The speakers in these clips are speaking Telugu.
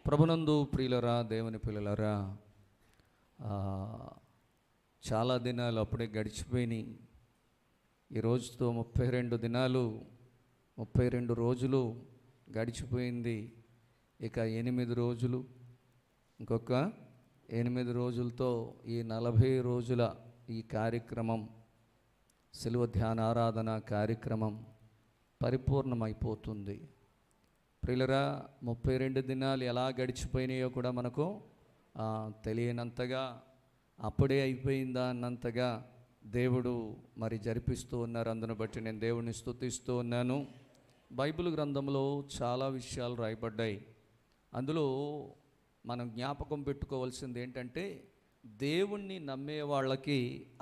ప్రభునందు ప్రియులరా, దేవుని పిల్లలరా, చాలా దినాలు అప్పుడే గడిచిపోయినాయి. ఈ రోజుతో 32 దినాలు 32 రోజులు గడిచిపోయింది. ఇక 8 రోజులు, ఇంకొక 8 రోజులతో ఈ 40 రోజుల ఈ కార్యక్రమం, సిలువ ధ్యాన ఆరాధన కార్యక్రమం పరిపూర్ణమైపోతుంది. ప్రియులరా, 32 దినాలు ఎలా గడిచిపోయినాయో కూడా మనకు తెలియనంతగా, అప్పుడే అయిపోయిందా అన్నంతగా దేవుడు మరి జరిపిస్తూ ఉన్నారు. అందును బట్టి నేను దేవుడిని స్తుతిస్తూ ఉన్నాను. బైబిల్ గ్రంథంలో చాలా విషయాలు రాయబడ్డాయి. అందులో మనం జ్ఞాపకం పెట్టుకోవాల్సింది ఏంటంటే, దేవుణ్ణి నమ్మే వాళ్ళకి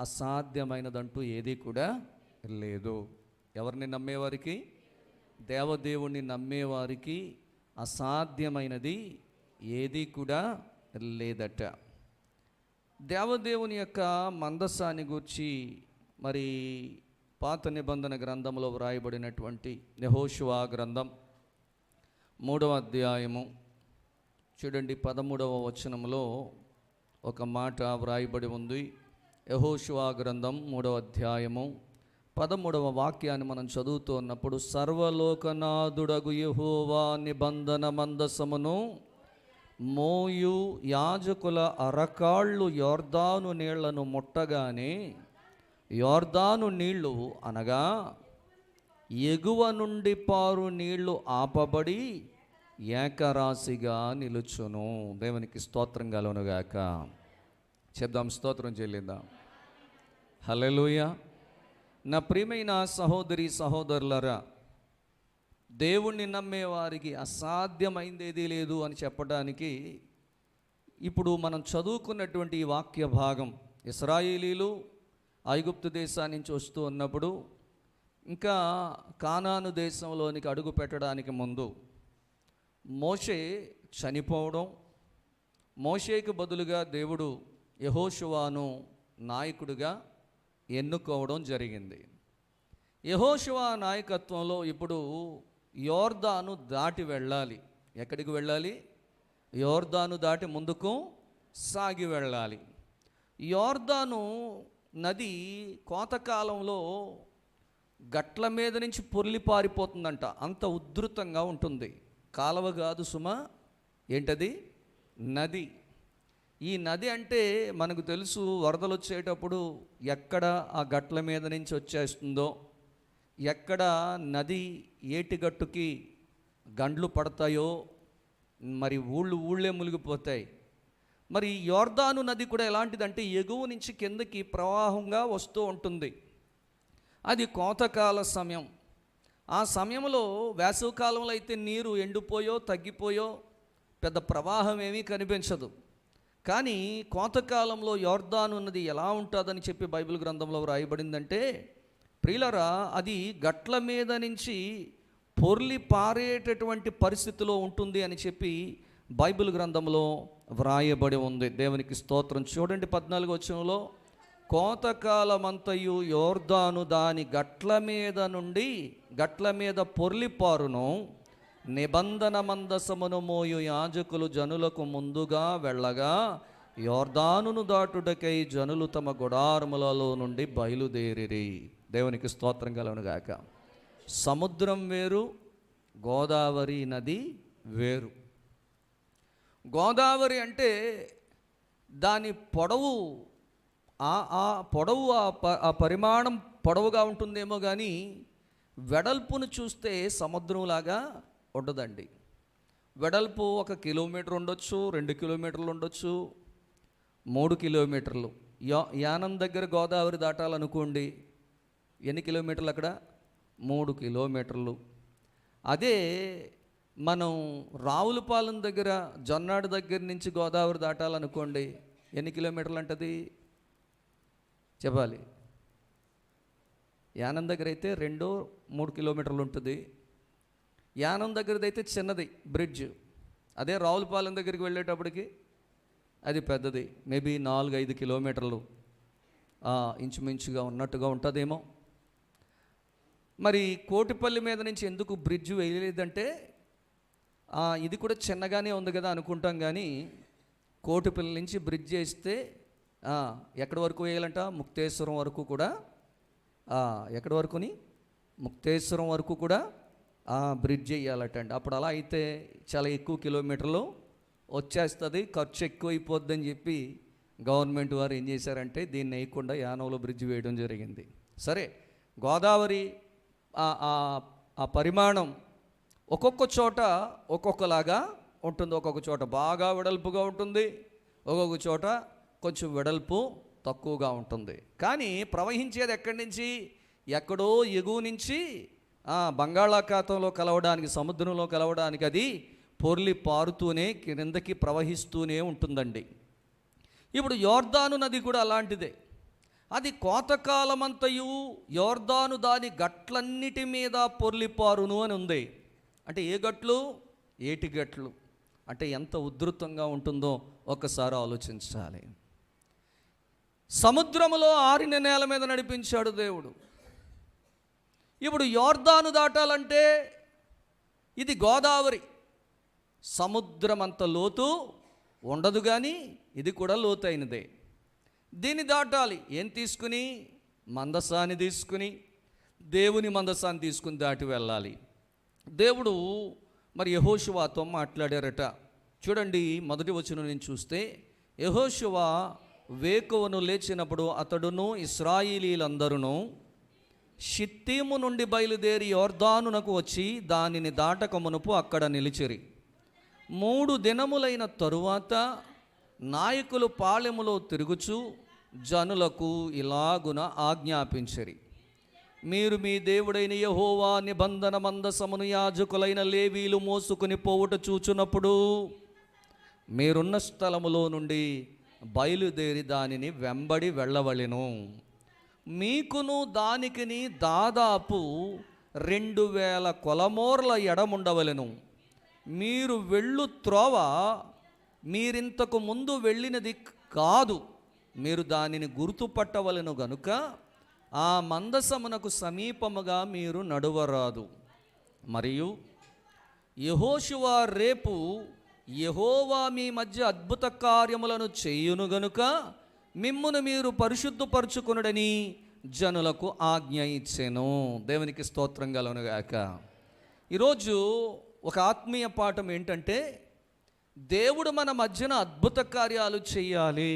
అసాధ్యమైనదంటూ ఏది కూడా లేదు. ఎవరిని నమ్మేవారికి? దేవదేవుణ్ణి నమ్మేవారికి అసాధ్యమైనది ఏది కూడా లేదట. దేవదేవుని యొక్క మందసాన్ని గూర్చి మరి పాత నిబంధన గ్రంథంలో వ్రాయబడినటువంటి యెహోషువ గ్రంథం 3వ అధ్యాయము చూడండి, 13వ వచనంలో ఒక మాట వ్రాయబడి ఉంది. యెహోషువ గ్రంథం 3వ అధ్యాయము 13వ వాక్యాన్ని మనం చదువుతూ ఉన్నప్పుడు, సర్వలోకనాథుడగు యెహోవా నిబంధన మందసమును మోయు యాజకుల అరకాళ్ళు యోర్దాను నీళ్లను ముట్టగానే యోర్దాను నీళ్లు అనగా ఎగువ నుండి పారు నీళ్లు ఆపబడి ఏకరాశిగా నిలుచును. దేవునికి స్తోత్రం కలుగునుగాక. చెప్దాం, స్తోత్రం చెల్లిద్దాం. హల్లెలూయా. నా ప్రియమైన సహోదరి సహోదరులరా, దేవుణ్ణి నమ్మేవారికి అసాధ్యమైందేదీ లేదు అని చెప్పడానికి ఇప్పుడు మనం చదువుకున్నటువంటి ఈ వాక్య భాగం, ఇశ్రాయేలీలు ఐగుప్తు దేశాన్ని నుంచి వస్తూ ఉన్నప్పుడు, ఇంకా కానాను దేశంలోనికి అడుగు పెట్టడానికి ముందు మోషే చనిపోవడం, మోషేకి బదులుగా దేవుడు యెహోషువను నాయకుడిగా ఎన్నుకోవడం జరిగింది. యెహోషువ నాయకత్వంలో ఇప్పుడు యోర్దాను దాటి వెళ్ళాలి. ఎక్కడికి వెళ్ళాలి? యోర్దాను దాటి ముందుకు సాగి వెళ్ళాలి. యోర్దాను నది కోతకాలంలో గట్ల మీద నుంచి పొర్లి పారిపోతుందంట. అంత ఉధృతంగా ఉంటుంది. కాలువ కాదు సుమా, ఏంటది? నది. ఈ నది అంటే మనకు తెలుసు, వరదలు వచ్చేటప్పుడు ఎక్కడ ఆ గట్ల మీద నుంచి వచ్చేస్తుందో, ఎక్కడ నది ఏటిగట్టుకి గండ్లు పడతాయో, మరి ఊళ్ళే మునిగిపోతాయి. మరి యోర్దాను నది కూడా ఎలాంటిదంటే ఎగువ నుంచి కిందకి ప్రవాహంగా వస్తూ ఉంటుంది. అది కోతకాల సమయం. ఆ సమయంలో వేసవికాలంలో అయితే నీరు ఎండిపోయో తగ్గిపోయో పెద్ద ప్రవాహం ఏమీ కనిపించదు. కానీ కోతకాలంలో యోర్దాను నది ఎలా ఉంటుందని చెప్పి బైబిల్ గ్రంథంలో వ్రాయబడిందంటే, ప్రియులరా, అది గట్ల మీద నుంచి పొర్లి పారేటటువంటి పరిస్థితిలో ఉంటుంది అని చెప్పి బైబిల్ గ్రంథంలో వ్రాయబడి ఉంది. దేవునికి స్తోత్రం. చూడండి, 14వ వచనంలో, కోతకాలమంతయు యోర్దాను దాని గట్ల మీద పొర్లిపారును, నిబంధన మందసమును మోయు యాజకులు జనులకు ముందుగా వెళ్ళగా యోర్దానును దాటుటకై జనులు తమ గుడారములలో నుండి బయలుదేరిరి. దేవునికి స్తోత్రం కలుగునుగాక. సముద్రం వేరు, గోదావరి నది వేరు. గోదావరి అంటే దాని పొడవు, ఆ పరిమాణం పొడవుగా ఉంటుందేమో కానీ వెడల్పును చూస్తే సముద్రంలాగా ఉండదండి. వెడల్పు 1 కిలోమీటర్ ఉండొచ్చు, 2 కిలోమీటర్లు ఉండొచ్చు, 3 కిలోమీటర్లు. యానం దగ్గర గోదావరి దాటాలనుకోండి, ఎన్ని కిలోమీటర్లు అక్కడ? 3 కిలోమీటర్లు. అదే మనం రావులపాలెం దగ్గర, జొన్నాడు దగ్గర నుంచి గోదావరి దాటాలనుకోండి, ఎన్ని కిలోమీటర్లు అంటది చెప్పాలి? యానం దగ్గర అయితే 2-3 కిలోమీటర్లు ఉంటుంది. యానం దగ్గరది అయితే చిన్నది బ్రిడ్జ్. అదే రావులపాలెం దగ్గరికి వెళ్ళేటప్పటికి అది పెద్దది, మేబీ 4-5 కిలోమీటర్లు ఇంచుమించుగా ఉన్నట్టుగా ఉంటుందేమో. మరి కోటిపల్లి మీద నుంచి ఎందుకు బ్రిడ్జ్ వేయలేదంటే, ఇది కూడా చిన్నగానే ఉంది కదా అనుకుంటాం, కానీ కోటిపల్లి నుంచి బ్రిడ్జ్ వేస్తే ఎక్కడి వరకు వేయాలంట? ముక్తేశ్వరం వరకు కూడా. ఎక్కడి వరకుని? ముక్తేశ్వరం వరకు కూడా బ్రిడ్జ్ వేయాలట అండి. అప్పుడు అలా అయితే చాలా ఎక్కువ కిలోమీటర్లు వచ్చేస్తుంది, ఖర్చు ఎక్కువైపోద్దని చెప్పి గవర్నమెంట్ వారు ఏం చేశారంటే దీన్ని వేయకుండా యానంలో బ్రిడ్జ్ వేయడం జరిగింది. సరే, గోదావరి ఆ పరిమాణం ఒక్కొక్క చోట ఒక్కొక్కలాగా ఉంటుంది. ఒక్కొక్క చోట బాగా వెడల్పుగా ఉంటుంది, ఒక్కొక్క చోట కొంచెం వెడల్పు తక్కువగా ఉంటుంది. కానీ ప్రవహించేది ఎక్కడి నుంచి? ఎక్కడో ఎగువ నుంచి బంగాళాఖాతంలో కలవడానికి, సముద్రంలో కలవడానికి అది పొర్లి పారుతూనే కిందకి ప్రవహిస్తూనే ఉంటుందండి. ఇప్పుడు యోర్దాను నది కూడా అలాంటిదే. అది కోతకాలమంతయు యోర్దాను దాని గట్లన్నిటి మీద పొర్లిపారును అని ఉంది. అంటే ఏ గట్లు? ఏటి గట్లు. అంటే ఎంత ఉధృతంగా ఉంటుందో ఒక్కసారి ఆలోచించాలి. సముద్రములో ఆరిన నేల మీద నడిపించాడు దేవుడు. ఇప్పుడు యోర్దాను దాటాలంటే ఇది గోదావరి, సముద్రం అంత లోతు ఉండదు, కానీ ఇది కూడా లోతైనదే. దీన్ని దాటాలి. ఏం తీసుకుని? మందసాన్ని తీసుకుని, దేవుని మందసాన్ని తీసుకుని దాటి వెళ్ళాలి. దేవుడు మరి యెహోషువతో మాట్లాడారట. చూడండి, మొదటి వచనం నుంచి చూస్తే, యెహోషువ వేకువను లేచినప్పుడు అతడును ఇశ్రాయేలీలందరూ షిత్తీము నుండి బయలుదేరి యోర్దానునకు వచ్చి దానిని దాటక మునుపు అక్కడ నిలిచిరి. 3 దినములైన తరువాత నాయకులు పాళెములో తిరుగుచు జనులకు ఇలాగున ఆజ్ఞాపించిరి: మీరు మీ దేవుడైన యెహోవా నిబంధన మందసమును యాజకులైన లేవీలు మోసుకుని పోవుట చూచున్నప్పుడు మీరున్న స్థలములో నుండి బయలుదేరి దానిని వెంబడి వెళ్ళవలెను. మీకును దానికిని దాదాపు 2000 కొలమోర్ల ఎడముండవలెను. మీరు వెళ్ళు త్రోవ మీరింతకు ముందు వెళ్ళినది కాదు, మీరు దానిని గుర్తుపట్టవలెను గనుక ఆ మందసమునకు సమీపముగా మీరు నడువరాదు. మరియు యెహోషువ రేపు యెహోవా మీ మధ్య అద్భుత కార్యములను చేయును గనుక మిమ్మును మీరు పరిశుద్ధపరచుకొనుడని జనులకు ఆజ్ఞ ఇచ్చెను. దేవునికి స్తోత్రం కలుగునుగాక. ఈరోజు ఒక ఆత్మీయ పాఠం ఏంటంటే, దేవుడు మన మధ్యన అద్భుత కార్యాలు చెయ్యాలి,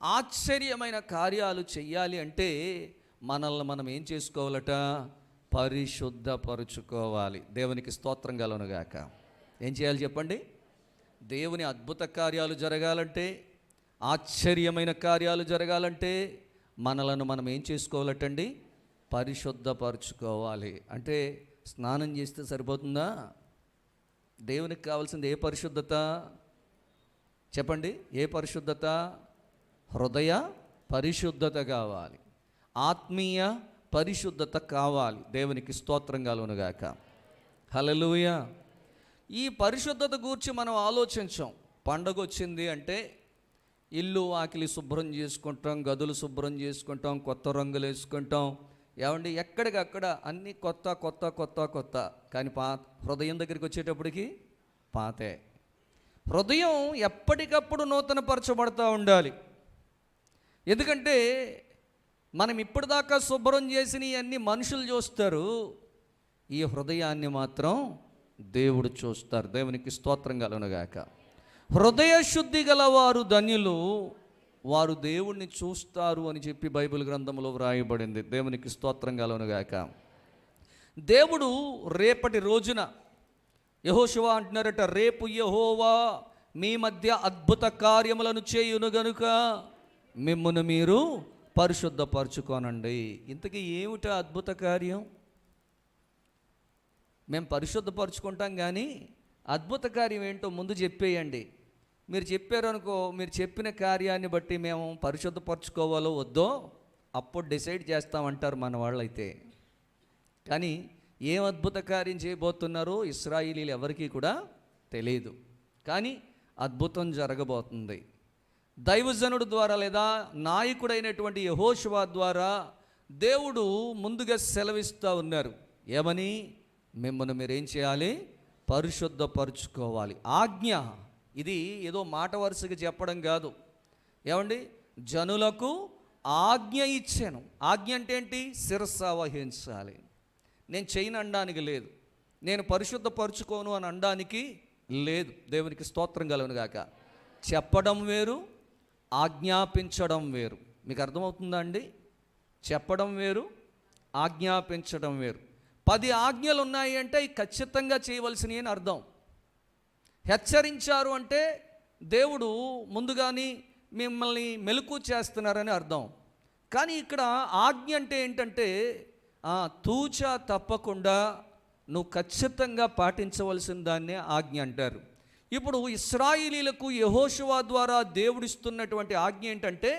ఆశ్చర్యమైన కార్యాలు చెయ్యాలి అంటే మనల్ని మనం ఏం చేసుకోవాలట? పరిశుద్ధపరుచుకోవాలి. దేవునికి స్తోత్రం కలుగునుగాక. ఏం చేయాలి చెప్పండి? దేవుని అద్భుత కార్యాలు జరగాలంటే, ఆశ్చర్యమైన కార్యాలు జరగాలంటే మనలను మనం ఏం చేసుకోవాలటండి? పరిశుద్ధపరచుకోవాలి. అంటే స్నానం చేస్తే సరిపోతుందా? దేవునికి కావాల్సింది ఏ పరిశుద్ధత చెప్పండి? ఏ పరిశుద్ధత? హృదయ పరిశుద్ధత కావాలి, ఆత్మీయ పరిశుద్ధత కావాలి. దేవునికి స్తోత్రం కలుగునుగాక. హల్లెలూయా. ఈ పరిశుద్ధత గురించి మనం ఆలోచించాం. పండగ వచ్చింది అంటే ఇల్లు వాకిలి శుభ్రం చేసుకుంటాం, గదులు శుభ్రం చేసుకుంటాం, కొత్త రంగులు వేసుకుంటాం. ఏమండి, ఎక్కడికక్కడ అన్నీ కొత్త కొత్త కొత్త కొత్త. కానీ హృదయం దగ్గరికి వచ్చేటప్పటికి పాతే. హృదయం ఎప్పటికప్పుడు నూతనపరచబడతా ఉండాలి. ఎందుకంటే మనం ఇప్పటిదాకా శుభ్రం చేసినవి అన్నీ మనుషులు చూస్తారు, ఈ హృదయాన్ని మాత్రం దేవుడు చూస్తారు. దేవునికి స్తోత్రం కలుగునుగాక. హృదయ శుద్ధి గలవారు ధన్యులు, వారు దేవుణ్ణి చూస్తారు అని చెప్పి బైబిల్ గ్రంథంలో వ్రాయబడింది. దేవునికి స్తోత్రం కలుగునుగాక. దేవుడు రేపటి రోజున యెహోషువ అంటున్నారట, రేపు యెహోవా మీ మధ్య అద్భుత కార్యములను చేయును గనుక మిమ్మును మీరు పరిశుద్ధపరచుకోనండి. ఇంతకీ ఏమిటా అద్భుత కార్యం? మేము పరిశుద్ధపరచుకుంటాం, కానీ అద్భుత కార్యం ఏంటో ముందు చెప్పేయండి. మీరు చెప్పారు అనుకో, మీరు చెప్పిన కార్యాన్ని బట్టి మేము పరిశుద్ధపరచుకోవాలో వద్దో అప్పుడు డిసైడ్ చేస్తామంటారు మన వాళ్ళైతే. కానీ ఏం అద్భుత కార్యం చేయబోతున్నారో ఇశ్రాయేలీలు ఎవరికీ కూడా తెలియదు. కానీ అద్భుతం జరగబోతుంది. దైవజనుడు ద్వారా లేదా నాయకుడైనటువంటి యెహోషువ ద్వారా దేవుడు ముందుగా సెలవిస్తూ ఉన్నారు. ఏమని? మిమ్మల్ని మీరేం చేయాలి? పరిశుద్ధపరుచుకోవాలి. ఆజ్ఞ ఇది ఏదో మాట వరుసగా చెప్పడం కాదు. ఏమండి, జనులకు ఆజ్ఞ ఇచ్చాను. ఆజ్ఞ అంటే ఏంటి? శిరస్స వహించాలి. నేను చేయను అనడానికి లేదు, నేను పరిశుద్ధపరుచుకోను అని అనడానికి లేదు. దేవునికి స్తోత్రం కలుగును గాక. చెప్పడం వేరు, ఆజ్ఞాపించడం వేరు. మీకు అర్థమవుతుందా అండి? చెప్పడం వేరు, ఆజ్ఞాపించడం వేరు. 10 ఆజ్ఞలు ఉన్నాయి అంటే అవి ఖచ్చితంగా చేయవలసినవి అని అర్థం. హెచ్చరించారు అంటే దేవుడు ముందుగాని మిమ్మల్ని మెలకు చేస్తున్నారని అర్థం. కానీ ఇక్కడ ఆజ్ఞ అంటే ఏంటంటే తూచా తప్పకుండా నువ్వు ఖచ్చితంగా పాటించవలసిన దాన్నే ఆజ్ఞ అంటారు. ఇప్పుడు ఇశ్రాయేలీలకు యెహోషువ ద్వారా దేవుడిస్తున్నటువంటి ఆజ్ఞ ఏంటంటే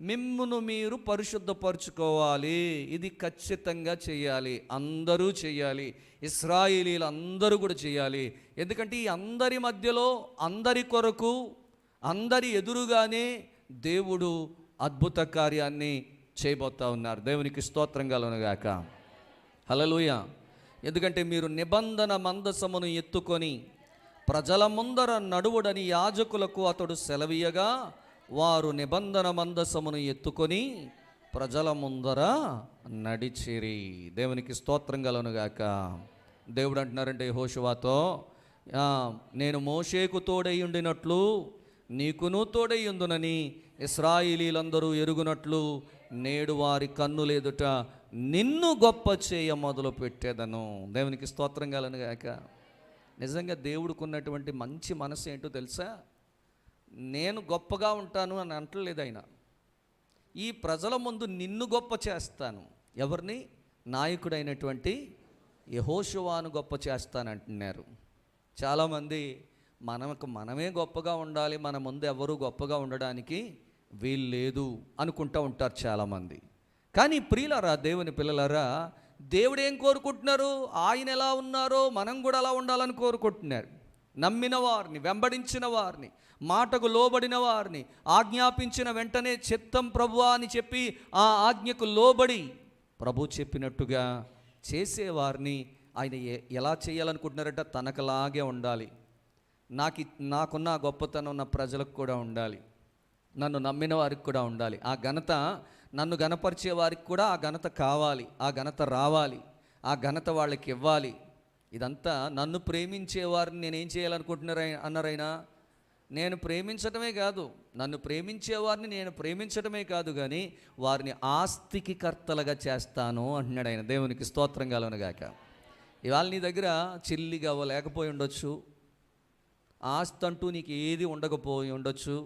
మిమ్మును మీరు పరిశుద్ధపరచుకోవాలి. ఇది ఖచ్చితంగా చేయాలి, అందరూ చేయాలి, ఇశ్రాయేలీలు అందరూ కూడా చేయాలి. ఎందుకంటే ఈ అందరి మధ్యలో, అందరి కొరకు, అందరి ఎదురుగానే దేవుడు అద్భుత కార్యాన్ని చేయబోతా ఉన్నారు. దేవునికి స్తోత్రం కలుగును గాక. హల్లెలూయా. ఎందుకంటే మీరు నిబంధన మందసమును ఎత్తుకొని ప్రజల ముందర నడువుడని యాజకులకు అతడు సెలవీయగా వారు నిబంధన మందసమును ఎత్తుకొని ప్రజల ముందర నడిచిరి. దేవునికి స్తోత్రం కలుగును గాక. దేవుడు అంటున్నారంటే యెహోషువతో, నేను మోషేకు తోడై ఉండినట్లు నీకును తోడై ఉందునని ఇశ్రాయేలీలందరూ ఎరుగునట్లు నేడు వారి కన్నులెదుట నిన్ను గొప్ప చేయ మొదలు పెట్టేదను. దేవునికి స్తోత్రం కలుగును గాక. నిజంగా దేవుడికి ఉన్నటువంటి మంచి మనసు ఏంటో తెలుసా? నేను గొప్పగా ఉంటాను అని అంటలేదు ఆయన. ఈ ప్రజల ముందు నిన్ను గొప్ప చేస్తాను. ఎవరిని? నాయకుడైనటువంటి యెహోషువను గొప్ప చేస్తానంటున్నారు. చాలామంది మనమే గొప్పగా ఉండాలి, మన ముందు ఎవరు గొప్పగా ఉండడానికి వీలు లేదు అనుకుంటూ ఉంటారు చాలామంది. కానీ ప్రియులారా, దేవుని పిల్లలారా, దేవుడు ఏం కోరుకుంటున్నారు? ఆయన ఎలా ఉన్నారో మనం కూడా అలా ఉండాలని కోరుకుంటున్నారు. నమ్మిన వారిని, వెంబడించిన వారిని, మాటకు లోబడిన వారిని, ఆజ్ఞాపించిన వెంటనే చిత్తం ప్రభువా అని చెప్పి ఆ ఆజ్ఞకు లోబడి ప్రభు చెప్పినట్టుగా చేసేవారిని ఆయన ఎలా చేయాలనుకుంటున్నారంటే తనకులాగే ఉండాలి. నాకున్న గొప్పతనం నా ప్రజలకు కూడా ఉండాలి, నన్ను నమ్మిన వారికి కూడా ఉండాలి. ఆ ఘనత, నన్ను ఘనపరిచే వారికి కూడా ఆ ఘనత కావాలి, ఆ ఘనత రావాలి, ఆ ఘనత వాళ్ళకి ఇవ్వాలి. ఇదంతా నన్ను ప్రేమించే వారిని నేనేం అన్నారైనా నేను ప్రేమించడమే కాదు, నన్ను ప్రేమించేవారిని నేను ప్రేమించడమే కాదు, కానీ వారిని ఆస్తికి కర్తలుగా చేస్తాను అంటున్నాడు ఆయన. దేవునికి స్తోత్రం కలుగును గాక. ఇవాళ నీ దగ్గర చిల్లిగా లేకపోయి ఉండొచ్చు, ఆస్తి అంటూ నీకు ఏది ఉండకపోయి ఉండొచ్చు,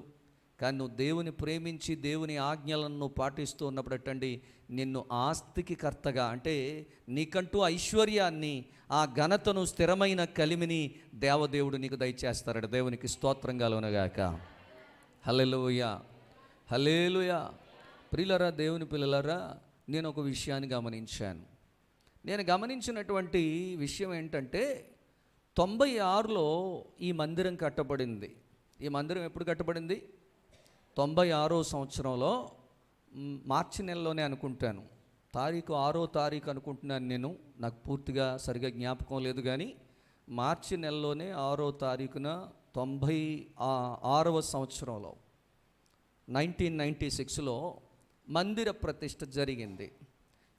కానీ నువ్వు దేవుని ప్రేమించి దేవుని ఆజ్ఞలను నువ్వు పాటిస్తూ ఉన్నప్పుడటండి నిన్ను ఆస్తికి కర్తగా, అంటే నీకంటూ ఐశ్వర్యాన్ని, ఆ ఘనతను, స్థిరమైన కలిమిని దేవదేవుడు నీకు దయచేస్తారట. దేవునికి స్తోత్రం కలుగును గాక. హల్లెలూయా, హల్లెలూయా. ప్రియులారా, దేవుని పిల్లలారా, నేను ఒక విషయాన్ని గమనించాను. నేను గమనించినటువంటి విషయం ఏంటంటే 96లో ఈ మందిరం కట్టబడింది. ఈ మందిరం ఎప్పుడు కట్టబడింది? 96వ సంవత్సరంలో మార్చి నెలలోనే అనుకుంటాను, తారీఖు 6వ తారీఖు అనుకుంటున్నాను నేను, నాకు పూర్తిగా సరిగా జ్ఞాపకం లేదు, కానీ మార్చి నెలలోనే 6వ తారీఖున 96వ సంవత్సరంలో 1996లో మందిర ప్రతిష్ఠ జరిగింది.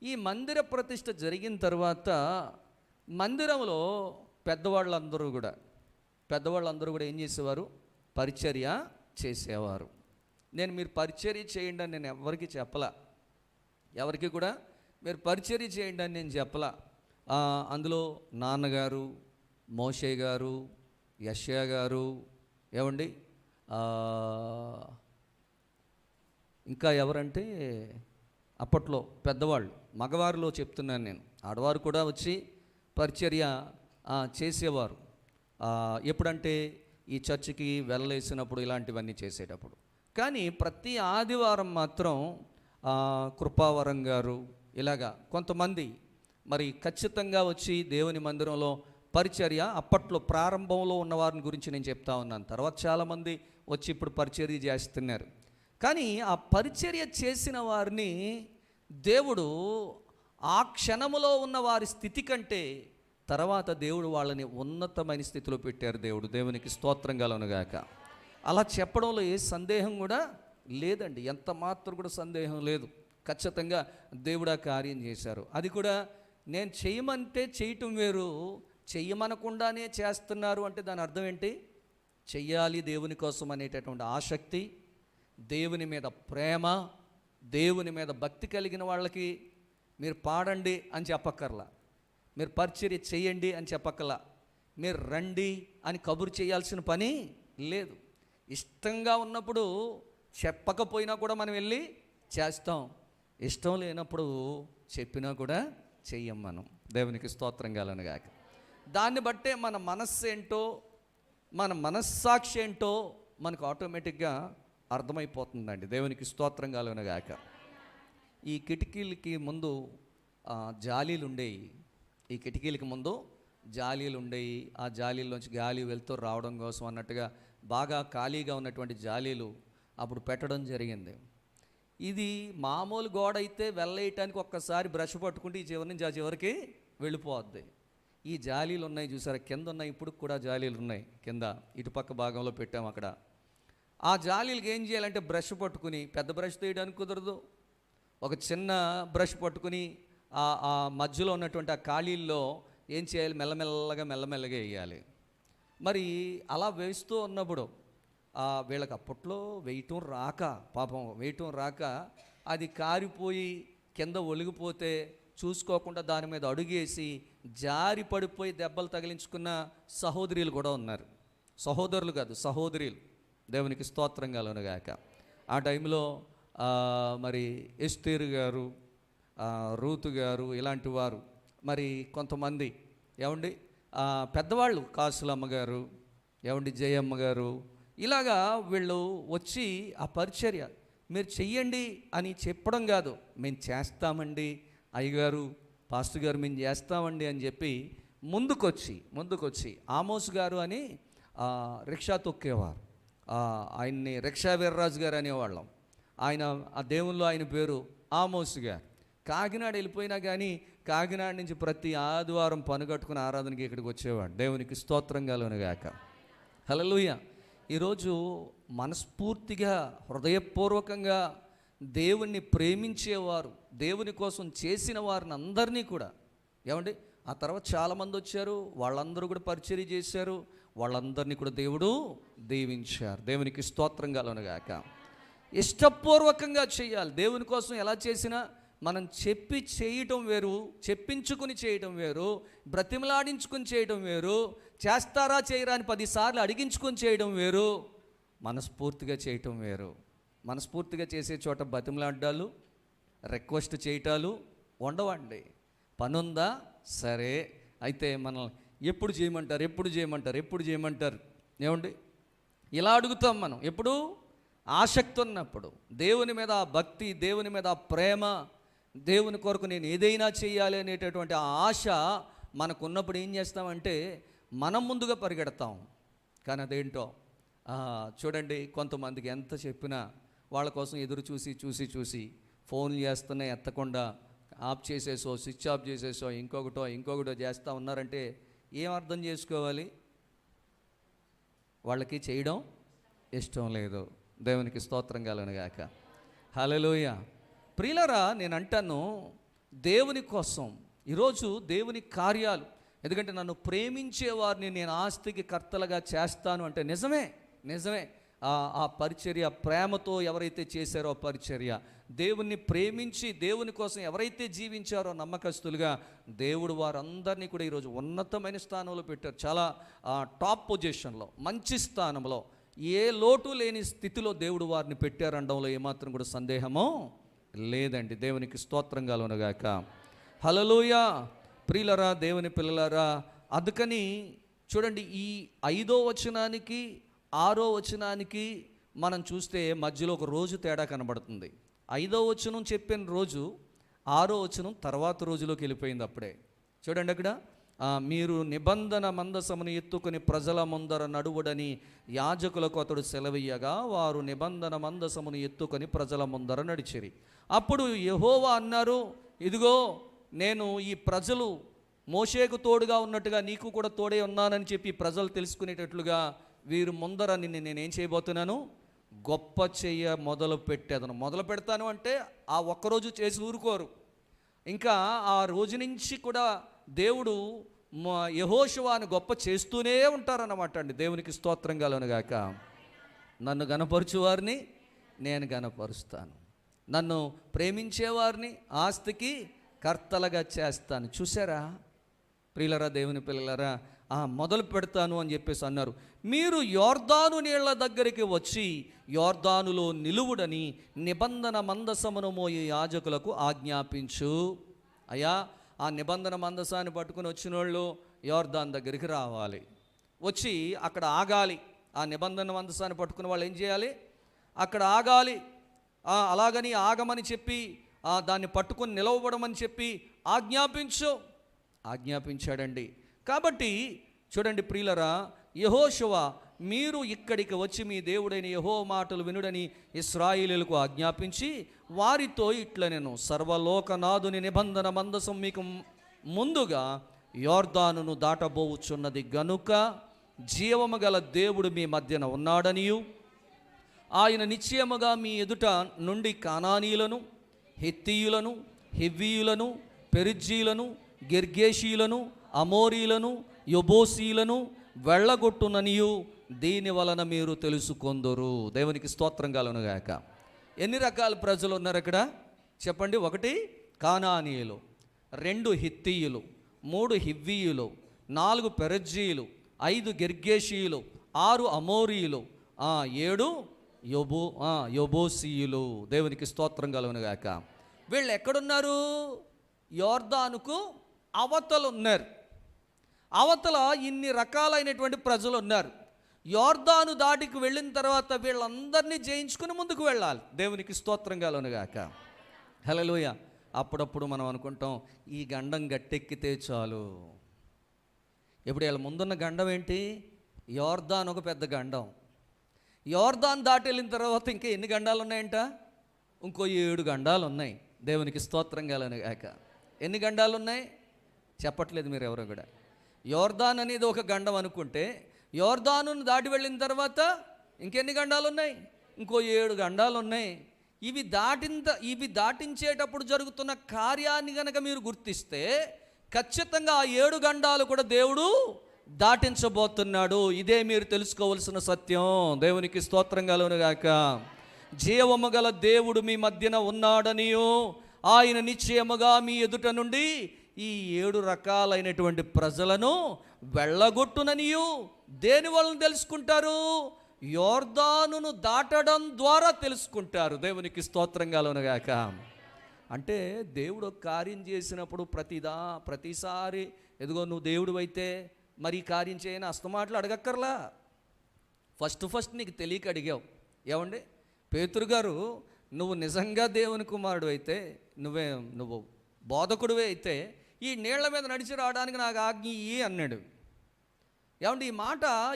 ఈ మందిర ప్రతిష్ఠ జరిగిన తర్వాత మందిరంలో పెద్దవాళ్ళందరూ కూడా ఏం చేసేవారు? పరిచర్య చేసేవారు. మీరు పరిచర్య చేయండి అని నేను ఎవరికి చెప్పలా, ఎవరికి కూడా మీరు పరిచర్య చేయండి అని నేను చెప్పలా. అందులో నాన్నగారు, మోషే గారు, యెషయా గారు, ఏమండి ఇంకా ఎవరంటే అప్పట్లో పెద్దవాళ్ళు, మగవారిలో చెప్తున్నాను నేను, ఆడవారు కూడా వచ్చి పరిచర్య చేసేవారు. ఎప్పుడంటే ఈ చర్చికి వెళ్ళలేసినప్పుడు, ఇలాంటివన్నీ చేసేటప్పుడు. కానీ ప్రతి ఆదివారం మాత్రం కృపావరం గారు, ఇలాగా కొంతమంది మరి ఖచ్చితంగా వచ్చి దేవుని మందిరంలో పరిచర్య, అప్పట్లో ప్రారంభంలో ఉన్న వారిని గురించి నేను చెప్తా ఉన్నాను, తర్వాత చాలామంది వచ్చి ఇప్పుడు పరిచర్య చేస్తున్నారు. కానీ ఆ పరిచర్య చేసిన వారిని దేవుడు ఆ క్షణములో ఉన్న వారి స్థితి కంటే తర్వాత దేవుడు వాళ్ళని ఉన్నతమైన స్థితిలో పెట్టారు. దేవునికి స్తోత్రం కలుగునుగాక. అలా చెప్పడంలో ఏ సందేహం కూడా లేదండి, ఎంత మాత్రం కూడా సందేహం లేదు. ఖచ్చితంగా దేవుడు ఆ కార్యం చేశారు. అది కూడా నేను చేయమంటే చేయటం వేరు, చెయ్యమనకుండానే చేస్తున్నారు అంటే దాని అర్థం ఏంటి? చెయ్యాలి దేవుని కోసం అనేటటువంటి ఆసక్తి, దేవుని మీద ప్రేమ, దేవుని మీద భక్తి కలిగిన వాళ్ళకి మీరు పాడండి అని చెప్పక్కర్లా, మీరు పరిచర్య చేయండి అని చెప్పక్కర్లా, మీరు రండి అని కబురు చేయాల్సిన పని లేదు. ఇష్టంగా ఉన్నప్పుడు చెప్పకపోయినా కూడా మనం వెళ్ళి చేస్తాం, ఇష్టం లేనప్పుడు చెప్పినా కూడా చెయ్యం మనం. దేవునికి స్తోత్రం కలుగునుగాక. దాన్ని బట్టే మన మనస్సు ఏంటో, మన మనస్సాక్షి ఏంటో మనకు ఆటోమేటిక్గా అర్థమైపోతుందండి. దేవునికి స్తోత్రం కలుగునుగాక. ఈ కిటికీలకి ముందు జాలీలు ఉండేవి. ఈ కిటికీలకి ముందు జాలీలు ఉండేవి. ఆ జాలీల్లోంచి గాలి వెళ్తూ రావడం కోసం అన్నట్టుగా బాగా ఖాళీగా ఉన్నటువంటి జాలీలు అప్పుడు పెట్టడం జరిగింది. ఇది మామూలు గోడ అయితే వెళ్ళేయటానికి ఒక్కసారి బ్రష్ పట్టుకుంటే ఈ చివరి నుంచి ఆ చివరికి వెళ్ళిపోద్ది. ఈ జాలీలు ఉన్నాయి చూసారా, కింద ఉన్నాయి, ఇప్పుడు కూడా జాలీలు ఉన్నాయి కింద, ఇటుపక్క భాగంలో పెట్టాము అక్కడ. ఆ జాలీలకి ఏం చేయాలంటే బ్రష్ పట్టుకుని, పెద్ద బ్రష్ తీయడానికి కుదరదు, ఒక చిన్న బ్రష్ పట్టుకుని ఆ మధ్యలో ఉన్నటువంటి ఆ ఖాళీల్లో ఏం చేయాలి? మెల్లమెల్లగా వేయాలి. మరి అలా వేస్తూ ఉన్నప్పుడు వీళ్ళకి అప్పట్లో వేయటం రాక, పాపం వేయటం రాక అది కారిపోయి కింద ఒలిగిపోతే చూసుకోకుండా దాని మీద అడుగేసి జారి పడిపోయి దెబ్బలు తగిలించుకున్న సహోదరులు కూడా ఉన్నారు. సహోదరులు కాదు, సహోదరులు. దేవునికి స్తోత్రం కలుగునుగాక. ఆ టైంలో మరి ఎస్తేరు గారు, రూతు గారు, ఇలాంటి వారు, మరి కొంతమంది ఏమండి పెద్దవాళ్ళు, కాసులమ్మ గారు, ఏమండి జయమ్మ గారు, ఇలాగా వీళ్ళు వచ్చి ఆ పరిచర్య మీరు చెయ్యండి అని చెప్పడం కాదు, మేము చేస్తామండి అయ్యగారు, పాస్టర్ గారు మేము చేస్తామండి అని చెప్పి ముందుకొచ్చి ఆమోస్ గారు అని రిక్షా తొక్కేవారు, ఆయన్ని రిక్షా వీర్రాజు గారు అనేవాళ్ళం. ఆయన ఆ దేవుల్లో ఆయన పేరు ఆమోస్ గారు. కాకినాడ వెళ్ళిపోయినా కానీ కాకినాడ నుంచి ప్రతి ఆదివారం పనుగట్టుకుని ఆరాధనకి ఇక్కడికి వచ్చేవాడు. దేవునికి స్తోత్రం కలుగునుగాక. హల్లెలూయా. ఈరోజు మనస్ఫూర్తిగా హృదయపూర్వకంగా దేవుణ్ణి ప్రేమించేవారు, దేవుని కోసం చేసిన వారిని అందరినీ కూడా ఏమండి, ఆ తర్వాత చాలామంది వచ్చారు, వాళ్ళందరూ కూడా పరిచర్య చేశారు, వాళ్ళందరినీ కూడా దేవుడు దీవించారు. దేవునికి స్తోత్రం కలుగునుగాక. ఇష్టపూర్వకంగా చేయాలి. దేవుని కోసం ఎలా చేసినా మనం చెప్పి చేయటం వేరు, చెప్పించుకుని చేయటం వేరు, బ్రతిమలాడించుకుని చేయటం వేరు, చేస్తారా చేయరా అని 10 సార్లు అడిగించుకొని చేయడం వేరు, మనస్ఫూర్తిగా చేయటం వేరు. మనస్ఫూర్తిగా చేసే చోట బతిమలాడ్డాలు, రిక్వెస్ట్ చేయటాలు ఉండవండి. పనుందా? సరే అయితే మనం ఎప్పుడు చేయమంటారు ఏమండి, ఇలా అడుగుతాం మనం. ఎప్పుడు ఆసక్తి ఉన్నప్పుడు, దేవుని మీద ఆ భక్తి, దేవుని మీద ఆ ప్రేమ, దేవుని కొరకు నేను ఏదైనా చేయాలి అనేటటువంటి ఆ ఆశ మనకున్నప్పుడు ఏం చేస్తామంటే మనం ముందుగా పరిగెడతాం. కానీ అదేంటో చూడండి, కొంతమందికి ఎంత చెప్పినా వాళ్ళ కోసం ఎదురు చూసి ఫోన్లు చేస్తున్నా ఎత్తకుండా ఆఫ్ చేసేసో, స్విచ్ ఆఫ్ చేసేసో, ఇంకొకటో చేస్తూ ఉన్నారంటే ఏం అర్థం చేసుకోవాలి? వాళ్ళకి చేయడం ఇష్టం లేదు. దేవునికి స్తోత్రం కలుగునుగాక. హల్లెలూయా. ప్రియులారా, నేను అంటాను దేవుని కోసం ఈరోజు దేవుని కార్యాలు, ఎందుకంటే నన్ను ప్రేమించే వారిని నేను ఆస్తికి కర్తలుగా చేస్తాను అంటే నిజమే. ఆ పరిచర్య ప్రేమతో ఎవరైతే చేశారో పరిచర్య, దేవుణ్ణి ప్రేమించి దేవుని కోసం ఎవరైతే జీవించారో నమ్మకస్తులుగా, దేవుడు వారందరినీ కూడా ఈరోజు ఉన్నతమైన స్థానంలో పెట్టారు. చాలా టాప్ పొజిషన్లో, మంచి స్థానంలో, ఏ లోటు లేని స్థితిలో దేవుడు వారిని పెట్టారనడంలో ఏమాత్రం కూడా సందేహమో లేదండి. దేవునికి స్తోత్రం కలుగునుగాక. హల్లెలూయా. ప్రియులరా, దేవుని పిల్లలారా, అందుకని చూడండి, ఈ 5వ వచనానికి 6వ వచనానికి మనం చూస్తే మధ్యలో ఒక రోజు తేడా కనబడుతుంది. 5వ వచనం చెప్పిన రోజు 6వ వచనం తర్వాత రోజులోకి వెళ్ళిపోయింది. అప్పుడే చూడండి, అక్కడ మీరు నిబంధన మందసమును ఎత్తుకుని ప్రజల ముందర నడువుడని యాజకులకు అతడు సెలవీయగా వారు నిబంధన మందసమును ఎత్తుకొని ప్రజల ముందర నడిచిరి. అప్పుడు యెహోవా అన్నారు, ఇదిగో నేను ఈ ప్రజలు మోషేకు తోడుగా ఉన్నట్టుగా నీకు కూడా తోడే ఉన్నానని చెప్పి ప్రజలు తెలుసుకునేటట్లుగా వీరు ముందర నిన్ను నేనేం చేయబోతున్నాను, గొప్ప చెయ్య మొదలు పెట్టేదను. మొదలు పెడతాను అంటే ఆ ఒక్కరోజు చేసి ఊరుకోరు, ఇంకా ఆ రోజు నుంచి కూడా దేవుడు యెహోషువను గొప్ప చేస్తూనే ఉంటారన్నమాట అండి. దేవునికి స్తోత్రం కలుగునుగాక. నన్ను గనపరచువారిని నేను గనపరుస్తాను, నన్ను ప్రేమించేవారిని ఆస్తికి కర్తలుగా చేస్తాను. చూసారా ప్రియులరా, దేవుని పిల్లలరా, మొదలు పెడతాను అని చెప్పేసి అన్నారు. మీరు యోర్దాను నీళ్ల దగ్గరికి వచ్చి యోర్దానులో నిలువుడని నిబంధన మందసమును మోయే యాజకులకు ఆజ్ఞాపించు. అయ్యా, ఆ నిబంధన మందసాన్ని పట్టుకుని వచ్చిన వాళ్ళు యోర్దాన్ దగ్గరికి రావాలి, వచ్చి అక్కడ ఆగాలి. ఆ నిబంధన మందసాన్ని పట్టుకున్న వాళ్ళు ఏం చేయాలి, అక్కడ ఆగాలి. అలాగని ఆగమని చెప్పి దాన్ని పట్టుకొని నిలవబడమని చెప్పి ఆజ్ఞాపించాడండి. కాబట్టి చూడండి ప్రియులరా, యెహోషువ మీరు ఇక్కడికి వచ్చి మీ దేవుడైన యెహోవా మాటలు వినుడని ఇశ్రాయేలీయులకు ఆజ్ఞాపించి వారితో ఇట్లనెను, సర్వలోకనాథుని నిబంధన మందసం మీకు ముందుగా యోర్దానును దాటబోవుచున్నది గనుక జీవము గల దేవుడు మీ మధ్యన ఉన్నాడనియు ఆయన నిశ్చయముగా మీ ఎదుట నుండి కానానీయులను, హెత్తీయులను, హివ్వీయులను, పెరిజ్జీలను, గిర్గేషీయులను, అమోరీలను, యెబూసీయులను వెళ్ళగొట్టుననియు దీని వలన మీరు తెలుసుకొందురు. దేవునికి స్తోత్రం కలుగునుగాక. ఎన్ని రకాల ప్రజలు ఉన్నారు అక్కడ చెప్పండి? 1 కానానీయులు, 2 హిత్తీయులు, 3 హివ్వీయులు, 4 పెరిజ్జీయులు, 5 గిర్గేషీయులు, 6 అమోరీయులు, 7 యెబూసీయులు. దేవునికి స్తోత్రం కలుగునుగాక. వీళ్ళు ఎక్కడున్నారు? యోర్దానుకు అవతల ఉన్నారు. అవతల ఇన్ని రకాలైనటువంటి ప్రజలు ఉన్నారు. యోర్దాను దాటికి వెళ్ళిన తర్వాత వీళ్ళందరినీ జయించుకుని ముందుకు వెళ్ళాలి. దేవునికి స్తోత్రం కలుగునుగాక. హల్లెలూయా. అప్పుడప్పుడు మనం అనుకుంటాం ఈ గండం గట్టెక్కితే చాలు. ఇప్పుడు వీళ్ళ ముందున్న గండం ఏంటి? యోర్దాను ఒక పెద్ద గండం. యోర్దాను దాటి వెళ్ళిన తర్వాత ఇంకా ఎన్ని గండాలు ఉన్నాయంట? ఇంకో 7 గండాలు ఉన్నాయి. దేవునికి స్తోత్రం కలుగునుగాక. ఎన్ని గండాలు ఉన్నాయి? చెప్పట్లేదు మీరు ఎవరో కూడా. యోర్దాన్ అనేది ఒక గండం అనుకుంటే యోర్దానును దాటి వెళ్ళిన తర్వాత ఇంకెన్ని గండాలు ఉన్నాయి? ఇంకో 7 గండాలు ఉన్నాయి. ఇవి దాటించేటప్పుడు జరుగుతున్న కార్యాన్ని కనుక మీరు గుర్తిస్తే ఖచ్చితంగా ఆ 7 గండాలు కూడా దేవుడు దాటించబోతున్నాడు. ఇదే మీరు తెలుసుకోవలసిన సత్యం. దేవునికి స్తోత్రం కలుగునుగాక. జీవము గల దేవుడు మీ మధ్యన ఉన్నాడనియు ఆయన నిశ్చయముగా మీ ఎదుట నుండి ఈ 7 రకాలైనటువంటి ప్రజలను వెళ్ళగొట్టుననియు దేని వలన తెలుసుకుంటారు? యోర్దానును దాటడం ద్వారా తెలుసుకుంటారు. దేవునికి స్తోత్రం కలుగునుగాక. అంటే దేవుడు ఒక కార్యం చేసినప్పుడు ప్రతిసారి ఎదుగో నువ్వు దేవుడు అయితే మరి కార్యం చేయని అస్తమాటలు అడగక్కర్లా. ఫస్ట్ నీకు తెలియక అడిగావు. ఏమండి పేతురు గారు, నువ్వు నిజంగా దేవుని కుమారుడు అయితే, నువ్వు బోధకుడివే అయితే ఈ నీళ్ల మీద నడిచి రావడానికి నాకు ఆజ్ఞ ఇయ్యి అన్నాడు. ఏమంటే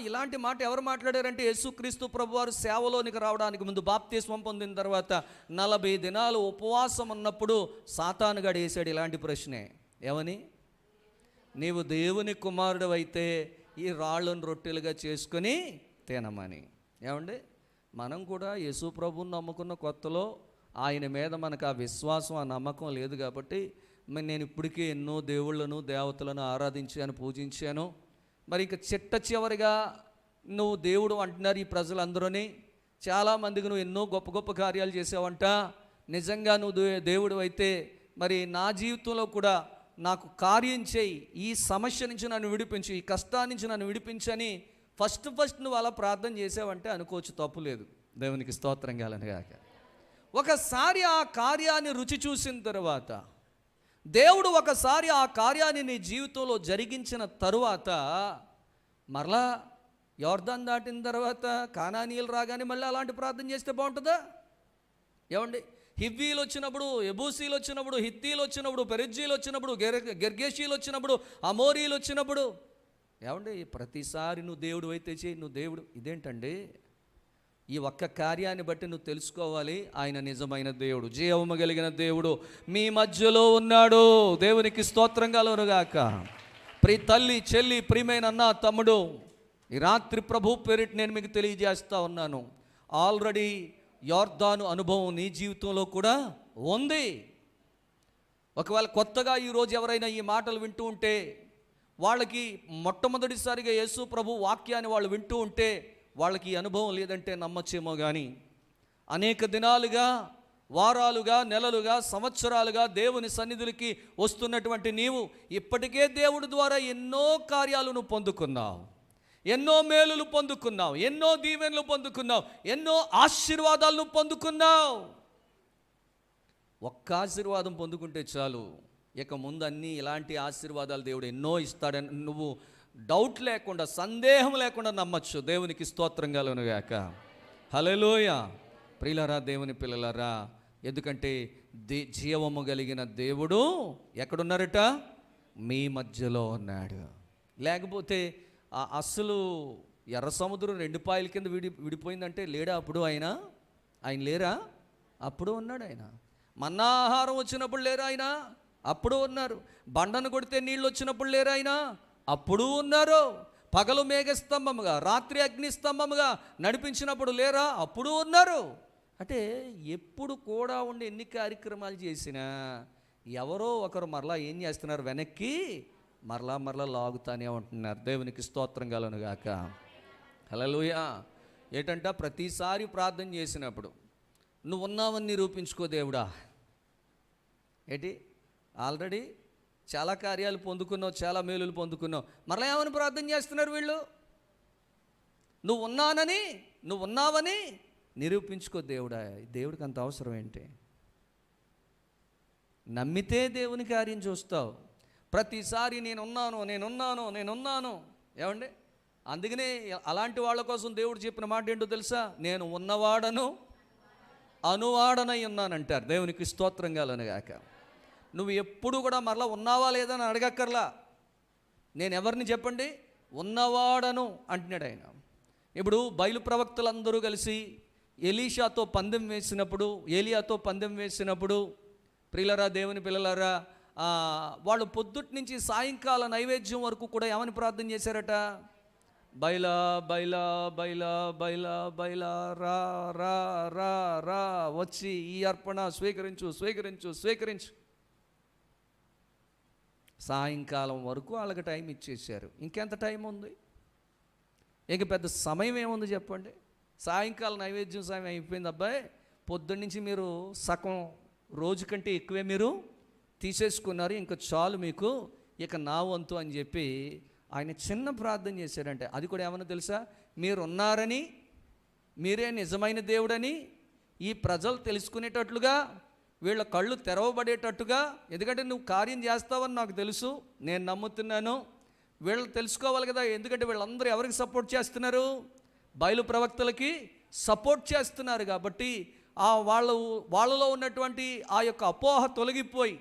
ఇలాంటి మాట ఎవరు మాట్లాడారంటే యేసుక్రీస్తు ప్రభువారు సేవలోనికి రావడానికి ముందు బాప్తిస్మం పొందిన తర్వాత 40 దినాలు ఉపవాసం ఉన్నప్పుడు సాతానుగాడు వేసాడు ఇలాంటి ప్రశ్నే. ఏమని? నీవు దేవుని కుమారుడు అయితే ఈ రాళ్ళను రొట్టెలుగా చేసుకొని తినమని. ఏమండి మనం కూడా యేసు ప్రభువుని నమ్ముకున్న కొత్తలో ఆయన మీద మనకు ఆ విశ్వాసం, ఆ నమ్మకం లేదు కాబట్టి నేను ఇప్పటికీ ఎన్నో దేవుళ్ళను దేవతలను ఆరాధించాను, పూజించాను. మరి ఇంకా చివరిగా నువ్వు దేవుడు అంటున్నారు ఈ ప్రజలందరూని. చాలామందికి నువ్వు ఎన్నో గొప్ప గొప్ప కార్యాలు చేసావంట. నిజంగా నువ్వు దేవుడు అయితే మరి నా జీవితంలో కూడా నాకు కార్యం చేయి, ఈ సమస్య నుంచి నన్ను విడిపించు, ఈ కష్టాన్ని నుంచి నన్ను విడిపించని ఫస్ట్ నువ్వు అలా ప్రార్థన చేసావంటే అనుకోవచ్చు, తప్పు లేదు. దేవునికి స్తోత్రం కలుగునుగాక. ఒకసారి ఆ కార్యాన్ని రుచి చూసిన తర్వాత, దేవుడు ఒకసారి ఆ కార్యాన్ని నీ జీవితంలో జరిగించిన తరువాత మరలా యోర్దాను దాటిన తర్వాత కానానీయులు రాగానే మళ్ళీ అలాంటి ప్రార్థన చేస్తే బాగుంటుందా? ఏమండి హివ్వీలు వచ్చినప్పుడు, యెబూసీలు వచ్చినప్పుడు, హిత్తీలు వచ్చినప్పుడు, పెరిజ్జీలు వచ్చినప్పుడు, గిర్గేషీలు వచ్చినప్పుడు, అమోరీలు వచ్చినప్పుడు, ఏమండి ప్రతిసారి నువ్వు దేవుడు అయితే చేయి, నువ్వు దేవుడు. ఇదేంటండి? ఈ ఒక్క కార్యాన్ని బట్టి నువ్వు తెలుసుకోవాలి ఆయన నిజమైన దేవుడు, జీవము కలిగిన దేవుడు మీ మధ్యలో ఉన్నాడు. దేవునికి స్తోత్రం కలుగునుగాక. ప్రియ తల్లి, చెల్లి, ప్రియమైన అన్న, తమ్ముడు, ఈ రాత్రి ప్రభు పేరిట నేను మీకు తెలియజేస్తా ఉన్నాను, ఆల్రెడీ యోర్దాను అనుభవం నీ జీవితంలో కూడా ఉంది. ఒకవేళ కొత్తగా ఈరోజు ఎవరైనా ఈ మాటలు వింటూ ఉంటే, వాళ్ళకి మొట్టమొదటిసారిగా యేసు ప్రభు వాక్యాన్ని వాళ్ళు వింటూ ఉంటే వాళ్ళకి ఈ అనుభవం లేదంటే నమ్మచ్చేమో, కానీ అనేక దినాలుగా, వారాలుగా, నెలలుగా, సంవత్సరాలుగా దేవుని సన్నిధులకి వస్తున్నటువంటి నీవు ఇప్పటికే దేవుడి ద్వారా ఎన్నో కార్యాలు నువ్వు పొందుకున్నావు, ఎన్నో మేలులు పొందుకున్నావు, ఎన్నో దీవెనలు పొందుకున్నావు, ఎన్నో ఆశీర్వాదాలను పొందుకున్నావు. ఒక్క ఆశీర్వాదం పొందుకుంటే చాలు, ఇక ముందు అన్నీ ఇలాంటి ఆశీర్వాదాలు దేవుడు ఎన్నో ఇస్తాడని నువ్వు డౌట్ లేకుండా, సందేహం లేకుండా నమ్మచ్చు. దేవునికి స్తోత్రం కలుగునుగాక. హల్లెలూయా. ప్రియులారా, దేవుని పిల్లలారా, ఎందుకంటే జీవము కలిగిన దేవుడు ఎక్కడున్నారట? మీ మధ్యలో ఉన్నాడు. లేకపోతే అసలు ఎర్ర సముద్రం 2 పాయల కింద విడిపోయిందంటే లేడా అప్పుడు ఆయన లేరా? అప్పుడు ఉన్నాడు ఆయన. మన్నా ఆహారం వచ్చినప్పుడు లేరా ఆయన? అప్పుడు ఉన్నారు. బండను కొడితే నీళ్ళు వచ్చినప్పుడు లేరా ఆయన? అప్పుడు ఉన్నారు. పగలు మేఘస్తంభముగా, రాత్రి అగ్నిస్తంభముగా నడిపించినప్పుడు లేరా? అప్పుడు ఉన్నారు. అంటే ఎప్పుడు కూడా ఉండి ఎన్ని కార్యక్రమాలు చేసినా ఎవరో ఒకరు మరలా ఏం చేస్తున్నారు? వెనక్కి మరలా లాగుతానే ఉంటున్నారు. దేవునికి స్తోత్రం కలుగునుగాక. హల్లెలూయా. ఏంటంట? ప్రతిసారి ప్రార్థన చేసినప్పుడు నువ్వు ఉన్నావని నిరూపించుకో దేవుడా. ఏంటి? ఆల్రెడీ చాలా కార్యాలు పొందుకున్నావు, చాలా మేలులు పొందుకున్నావు, మరలా ఏమని ప్రార్థన చేస్తున్నారు వీళ్ళు? నువ్వు ఉన్నావని నిరూపించుకో దేవుడా. దేవుడికి అంత అవసరం ఏంటి? నమ్మితే దేవుని కార్యం చూస్తావు. ప్రతిసారి నేనున్నాను. ఏమండి? అందుకనే అలాంటి వాళ్ళ కోసం దేవుడు చెప్పిన మాట ఏంటో తెలుసా? నేను ఉన్నవాడను అనువాడనై ఉన్నానంటారు. దేవునికి స్తోత్రం కలుగునుగాక. నువ్వు ఎప్పుడు కూడా మరలా ఉన్నావా లేదా అని అడగక్కర్లా. నేను ఎవరిని చెప్పండి? ఉన్నవాడను అంటున్నాడు ఆయన. ఇప్పుడు బయలు ప్రవక్తలందరూ కలిసి ఎలీషాతో పందెం వేసినప్పుడు, ఏలియాతో పందెం వేసినప్పుడు, ప్రియులరా, దేవుని పిల్లలారా, వాళ్ళు పొద్దుటి నుంచి సాయంకాల నైవేద్యం వరకు కూడా ఏమని ప్రార్థన చేశారట? Bylaw bylaw bylaw bylaw bylaw రా రా రా రా వచ్చి ఈ అర్పణ స్వీకరించు. సాయంకాలం వరకు వాళ్ళకి టైం ఇచ్చేసారు. ఇంకెంత టైం ఉంది? ఇంక పెద్ద సమయం ఏముంది చెప్పండి? సాయంకాలం నైవేద్యం సమయం అయిపోయింది. అబ్బాయి, పొద్దున్నుంచి మీరు సగం రోజు కంటే ఎక్కువే మీరు తీసేసుకున్నారు, ఇంకా చాలు మీకు, ఇక నా వంతు అని చెప్పి ఆయన చిన్న ప్రార్థన చేశాడంటే, అది కూడా ఏమన్నా తెలుసా? మీరున్నారని, మీరే నిజమైన దేవుడని ఈ ప్రజలు తెలుసుకునేటట్లుగా, వీళ్ళ కళ్ళు తెరవబడేటట్టుగా, ఎందుకంటే నువ్వు కార్యం చేస్తావని నాకు తెలుసు, నేను నమ్ముతున్నాను. వీళ్ళు తెలుసుకోవాలి కదా, ఎందుకంటే వీళ్ళందరూ ఎవరికి సపోర్ట్ చేస్తున్నారు? బయలు ప్రవక్తలకి సపోర్ట్ చేస్తున్నారు. కాబట్టి వాళ్ళలో ఉన్నటువంటి ఆ యొక్క అపోహ తొలగిపోయి,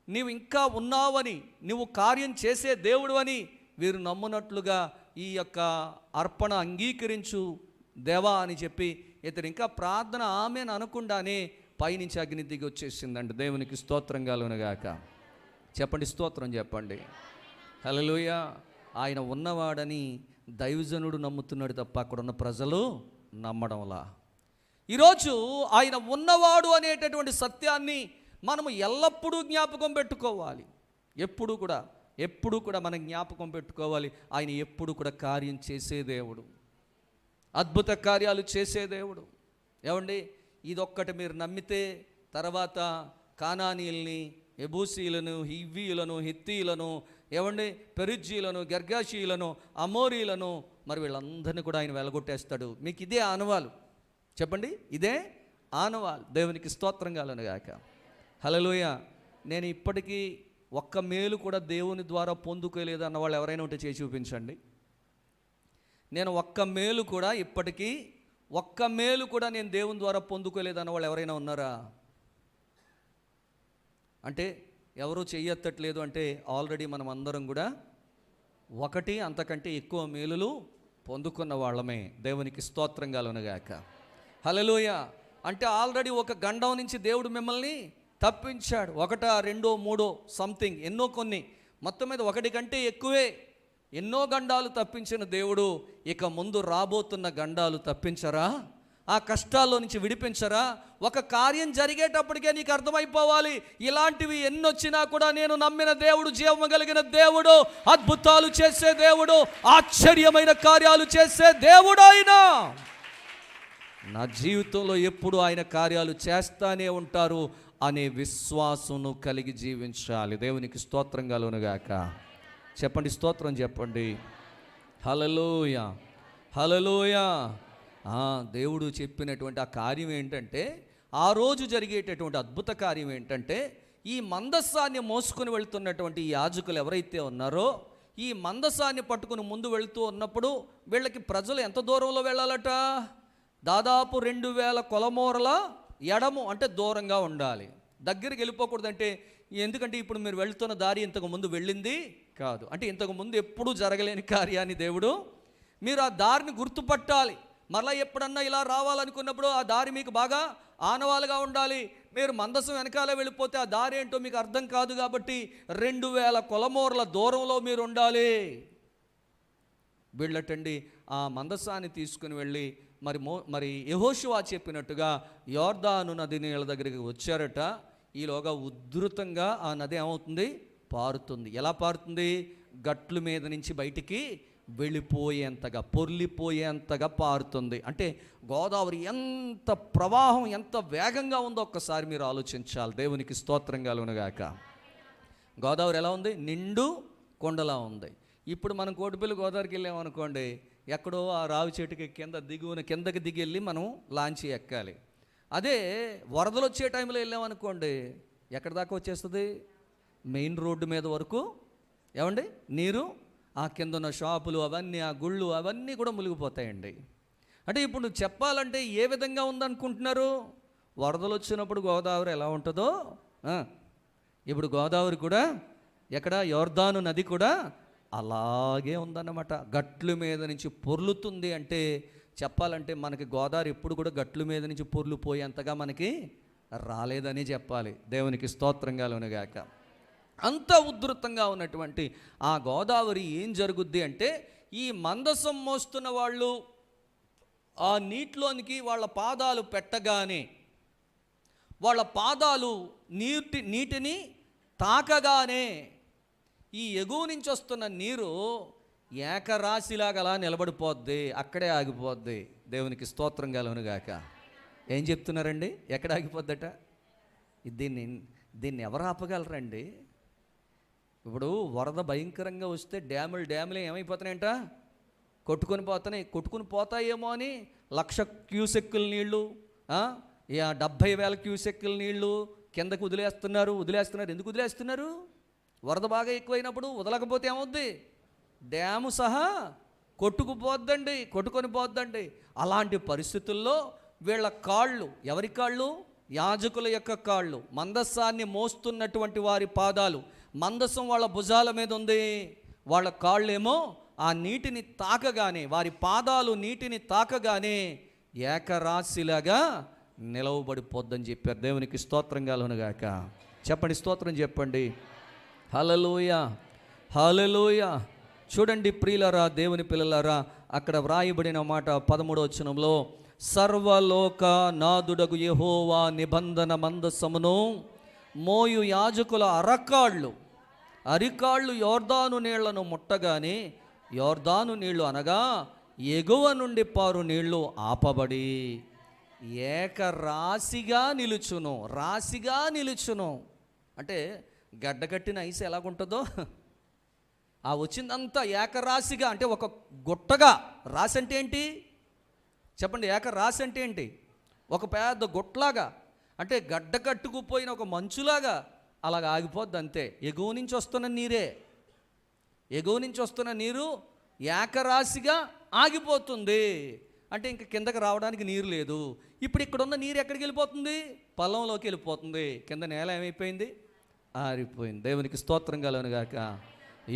నీవు ఇంకా ఉన్నావని, నువ్వు కార్యం చేసే దేవుడు అని వీరు నమ్మునట్లుగా ఈ యొక్క అర్పణ అంగీకరించు దేవా అని చెప్పి ఇతడు ఇంకా ప్రార్థన ఆమెను అనకుండానే పైనుంచి అగ్ని దిగి వచ్చేసిందండి. దేవునికి స్తోత్రం కలుగునుగాక. చెప్పండి, స్తోత్రం చెప్పండి. హల్లెలూయా. ఆయన ఉన్నవాడని దైవజనుడు నమ్ముతున్నాడు తప్ప అక్కడ ఉన్న ప్రజలు నమ్మడంలా. ఈరోజు ఆయన ఉన్నవాడు అనేటటువంటి సత్యాన్ని మనము ఎల్లప్పుడూ జ్ఞాపకం పెట్టుకోవాలి. ఎప్పుడు కూడా మనం జ్ఞాపకం పెట్టుకోవాలి. ఆయన ఎప్పుడు కూడా కార్యం చేసే దేవుడు, అద్భుత కార్యాలు చేసే దేవుడు. ఏమండి? ఇదొక్కటి మీరు నమ్మితే తర్వాత కానానీయుల్ని, ఎబూసీలను, హివ్వీయులను, హిత్తీయులను, ఏమండి, పెరిజ్జీలను, గర్గాషీయులను, అమోరీలను, మరి వీళ్ళందరినీ కూడా ఆయన వెలగొట్టేస్తాడు. మీకు ఇదే ఆనవాలు. చెప్పండి, ఇదే ఆనవాలు. దేవునికి స్తోత్రం కలుగునుగాక. హల్లెలూయా. నేను ఇప్పటికీ ఒక్క మేలు కూడా దేవుని ద్వారా పొందుకోలేదు అన్న వాళ్ళు ఎవరైనా ఉంటే చేసి చూపించండి. నేను ఒక్క మేలు కూడా ఇప్పటికీ నేను దేవుని ద్వారా పొందుకోలేదు అన్న వాళ్ళు ఎవరైనా ఉన్నారా? అంటే ఎవరు చెయ్యెత్తట్లేదు అంటే ఆల్రెడీ మనం అందరం కూడా ఒకటి అంతకంటే ఎక్కువ మేలులు పొందుకున్న వాళ్ళమే. దేవునికి స్తోత్రం కలుగునుగాక. హల్లెలూయా. అంటే ఆల్రెడీ ఒక గండం నుంచి దేవుడు మిమ్మల్ని తప్పించాడు. 1, 2, 3 సంథింగ్ ఎన్నో కొన్ని మొత్తం మీద ఒకటి కంటే ఎక్కువే. ఎన్నో గండాలు తప్పించిన దేవుడు ఇక ముందు రాబోతున్న గండాలు తప్పించరా? ఆ కష్టాల్లో నుంచి విడిపించరా? ఒక కార్యం జరిగేటప్పటికే నీకు అర్థమైపోవాలి, ఇలాంటివి ఎన్నొచ్చినా కూడా నేను నమ్మిన దేవుడు జీవము కలిగిన దేవుడు, అద్భుతాలు చేసే దేవుడు, ఆశ్చర్యమైన కార్యాలు చేసే దేవుడు ఆయన. నా జీవితంలో ఎప్పుడు ఆయన కార్యాలు చేస్తానే ఉంటారు అనే విశ్వాసమును కలిగి జీవించాలి. దేవునికి స్తోత్రం కలుగునుగాక. చెప్పండి, స్తోత్రం చెప్పండి. హల్లెలూయా, హల్లెలూయా. దేవుడు చెప్పినటువంటి ఆ కార్యం ఏంటంటే, ఆ రోజు జరిగేటటువంటి అద్భుత కార్యం ఏంటంటే, ఈ మందస్సాన్ని మోసుకొని వెళ్తున్నటువంటి యాజకులు ఎవరైతే ఉన్నారో, ఈ మందస్సాన్ని పట్టుకుని ముందు వెళుతూ ఉన్నప్పుడు వీళ్ళకి ప్రజలు ఎంత దూరంలో వెళ్ళాలట? దాదాపు 2000 కొలమూరల ఎడము, అంటే దూరంగా ఉండాలి. దగ్గరికి వెళ్ళిపోకూడదంటే, ఎందుకంటే ఇప్పుడు మీరు వెళుతున్న దారి ఇంతకు ముందు వెళ్ళింది కాదు. అంటే ఇంతకు ముందు ఎప్పుడూ జరగలేని కార్యాన్ని దేవుడు, మీరు ఆ దారిని గుర్తుపట్టాలి. మరలా ఎప్పుడన్నా ఇలా రావాలనుకున్నప్పుడు ఆ దారి మీకు బాగా ఆనవాలుగా ఉండాలి. మీరు మందసం వెనకాలే వెళ్ళిపోతే ఆ దారి ఏంటో మీకు అర్థం కాదు. కాబట్టి 2000 కొలమూరల దూరంలో మీరు ఉండాలి. వీళ్ళటండి ఆ మందసాన్ని తీసుకుని వెళ్ళి మరి యెహోషువ చెప్పినట్టుగా యోర్దాను నది నీళ్ళ దగ్గరికి వచ్చారట. ఈలోగా ఉధృతంగా ఆ నది ఏమవుతుంది? పారుతుంది. ఎలా పారుతుంది? గట్ల మీద నుంచి బయటికి వెళ్ళిపోయేంతగా, పొర్లిపోయేంతగా పారుతుంది. అంటే గోదావరి ఎంత ప్రవాహం, ఎంత వేగంగా ఉందో ఒక్కసారి మీరు ఆలోచించాలి. దేవునికి స్తోత్రం కలుగునుగాక. గోదావరి ఎలా ఉంది? నిండు కొండలా ఉంది. ఇప్పుడు మనం కోటిపల్లి గోదావరికి వెళ్ళామనుకోండి, ఎక్కడో ఆ రావి చెట్టుకి కిందకి దిగి వెళ్ళి మనం లాంచీ ఎక్కాలి. అదే వరదలు వచ్చే టైంలో వెళ్ళామనుకోండి, ఎక్కడి దాకా వచ్చేస్తుంది? మెయిన్ రోడ్డు మీద వరకు ఏమండి నీరు, ఆ కింద ఉన్న షాపులు అవన్నీ, ఆ గుళ్ళు అవన్నీ కూడా మునిగిపోతాయండి. అంటే ఇప్పుడు చెప్పాలంటే ఏ విధంగా ఉందనుకుంటున్నారు? వరదలు వచ్చినప్పుడు గోదావరి ఎలా ఉంటుందో ఇప్పుడు గోదావరి కూడా ఎక్కడ యోర్దాను నది కూడా అలాగే ఉందన్నమాట. గట్ల మీద నుంచి పొర్లుతుంది. అంటే చెప్పాలంటే మనకి గోదావరి ఎప్పుడు కూడా గట్ల మీద నుంచి పొర్లుపోయేంతగా మనకి రాలేదని చెప్పాలి. దేవునికి స్తోత్రం కలుగునుగాక. అంత ఉధృతంగా ఉన్నటువంటి ఆ గోదావరి ఏం జరుగుద్ది అంటే, ఈ మందసం మోస్తున్న వాళ్ళు ఆ నీటిలోనికి వాళ్ళ పాదాలు పెట్టగానే, వాళ్ళ పాదాలు నీటిని తాకగానే ఈ ఎగువ నుంచి వస్తున్న నీరు ఏకరాశిలాగా అలా నిలబడిపోద్ది, అక్కడే ఆగిపోద్ది. దేవునికి స్తోత్రం కలుగునుగాక. ఏం చెప్తున్నారండి? ఎక్కడ ఆగిపోద్దట? దీన్ని ఎవరు ఆపగలరండి? ఇప్పుడు వరద భయంకరంగా వస్తే డ్యాములు ఏమైపోతున్నాయంట? కొట్టుకొని పోతాయేమో అని 1,00,000 క్యూసెక్కుల నీళ్లు, 70,000 క్యూసెక్కుల నీళ్లు కిందకు వదిలేస్తున్నారు. ఎందుకు వదిలేస్తున్నారు? వరద బాగా ఎక్కువైనప్పుడు వదలకపోతే ఏమవుద్ది? డ్యాము సహా కొట్టుకొని పోద్దండి. అలాంటి పరిస్థితుల్లో వీళ్ళ కాళ్ళు, ఎవరి కాళ్ళు? యాజకుల యొక్క కాళ్ళు, మందస్సాన్ని మోస్తున్నటువంటి వారి పాదాలు, మందసం వాళ్ళ భుజాల మీద ఉంది. వాళ్ళ కాళ్ళేమో ఆ నీటిని తాకగానే, వారి పాదాలు నీటిని తాకగానే ఏకరాశిలాగా నిలవబడిపోద్దని చెప్పారు. దేవునికి స్తోత్రం కలుగునుగాక. చెప్పండి, స్తోత్రం చెప్పండి. హల్లెలూయా, హల్లెలూయా. చూడండి ప్రియులారా, దేవుని పిల్లలారా, అక్కడ వ్రాయబడిన మాట 13వ వచనంలో, సర్వలోక నాదుడగు యెహోవా నిబంధన మందసమును మోయు యాజకుల అరికాళ్ళు యోర్దాను నీళ్లను ముట్టగానే, యోర్దాను నీళ్లు అనగా ఎగువ నుండి పారు నీళ్లు ఆపబడి ఏకరాశిగా నిలుచును. అంటే గడ్డకట్టిన ఐస్ ఎలాగుంటుందో ఆ వచ్చిందంతా ఏకరాశిగా, అంటే ఒక గుట్టగా. రాశి అంటే ఏంటి చెప్పండి? ఏకరాశి అంటే ఏంటి? ఒక పెద్ద గుట్టలాగా, అంటే గడ్డ కట్టుకుపోయిన ఒక మంచులాగా అలాగ ఆగిపోద్ది అంతే. ఎగువ నుంచి వస్తున్న నీరు ఏకరాశిగా ఆగిపోతుంది. అంటే ఇంక కిందకి రావడానికి నీరు లేదు. ఇప్పుడు ఇక్కడున్న నీరు ఎక్కడికి వెళ్ళిపోతుంది? పొలంలోకి వెళ్ళిపోతుంది. కింద నేల ఏమైపోయింది? ఆరిపోయింది. దేవునికి స్తోత్రం కలుగునుగాక.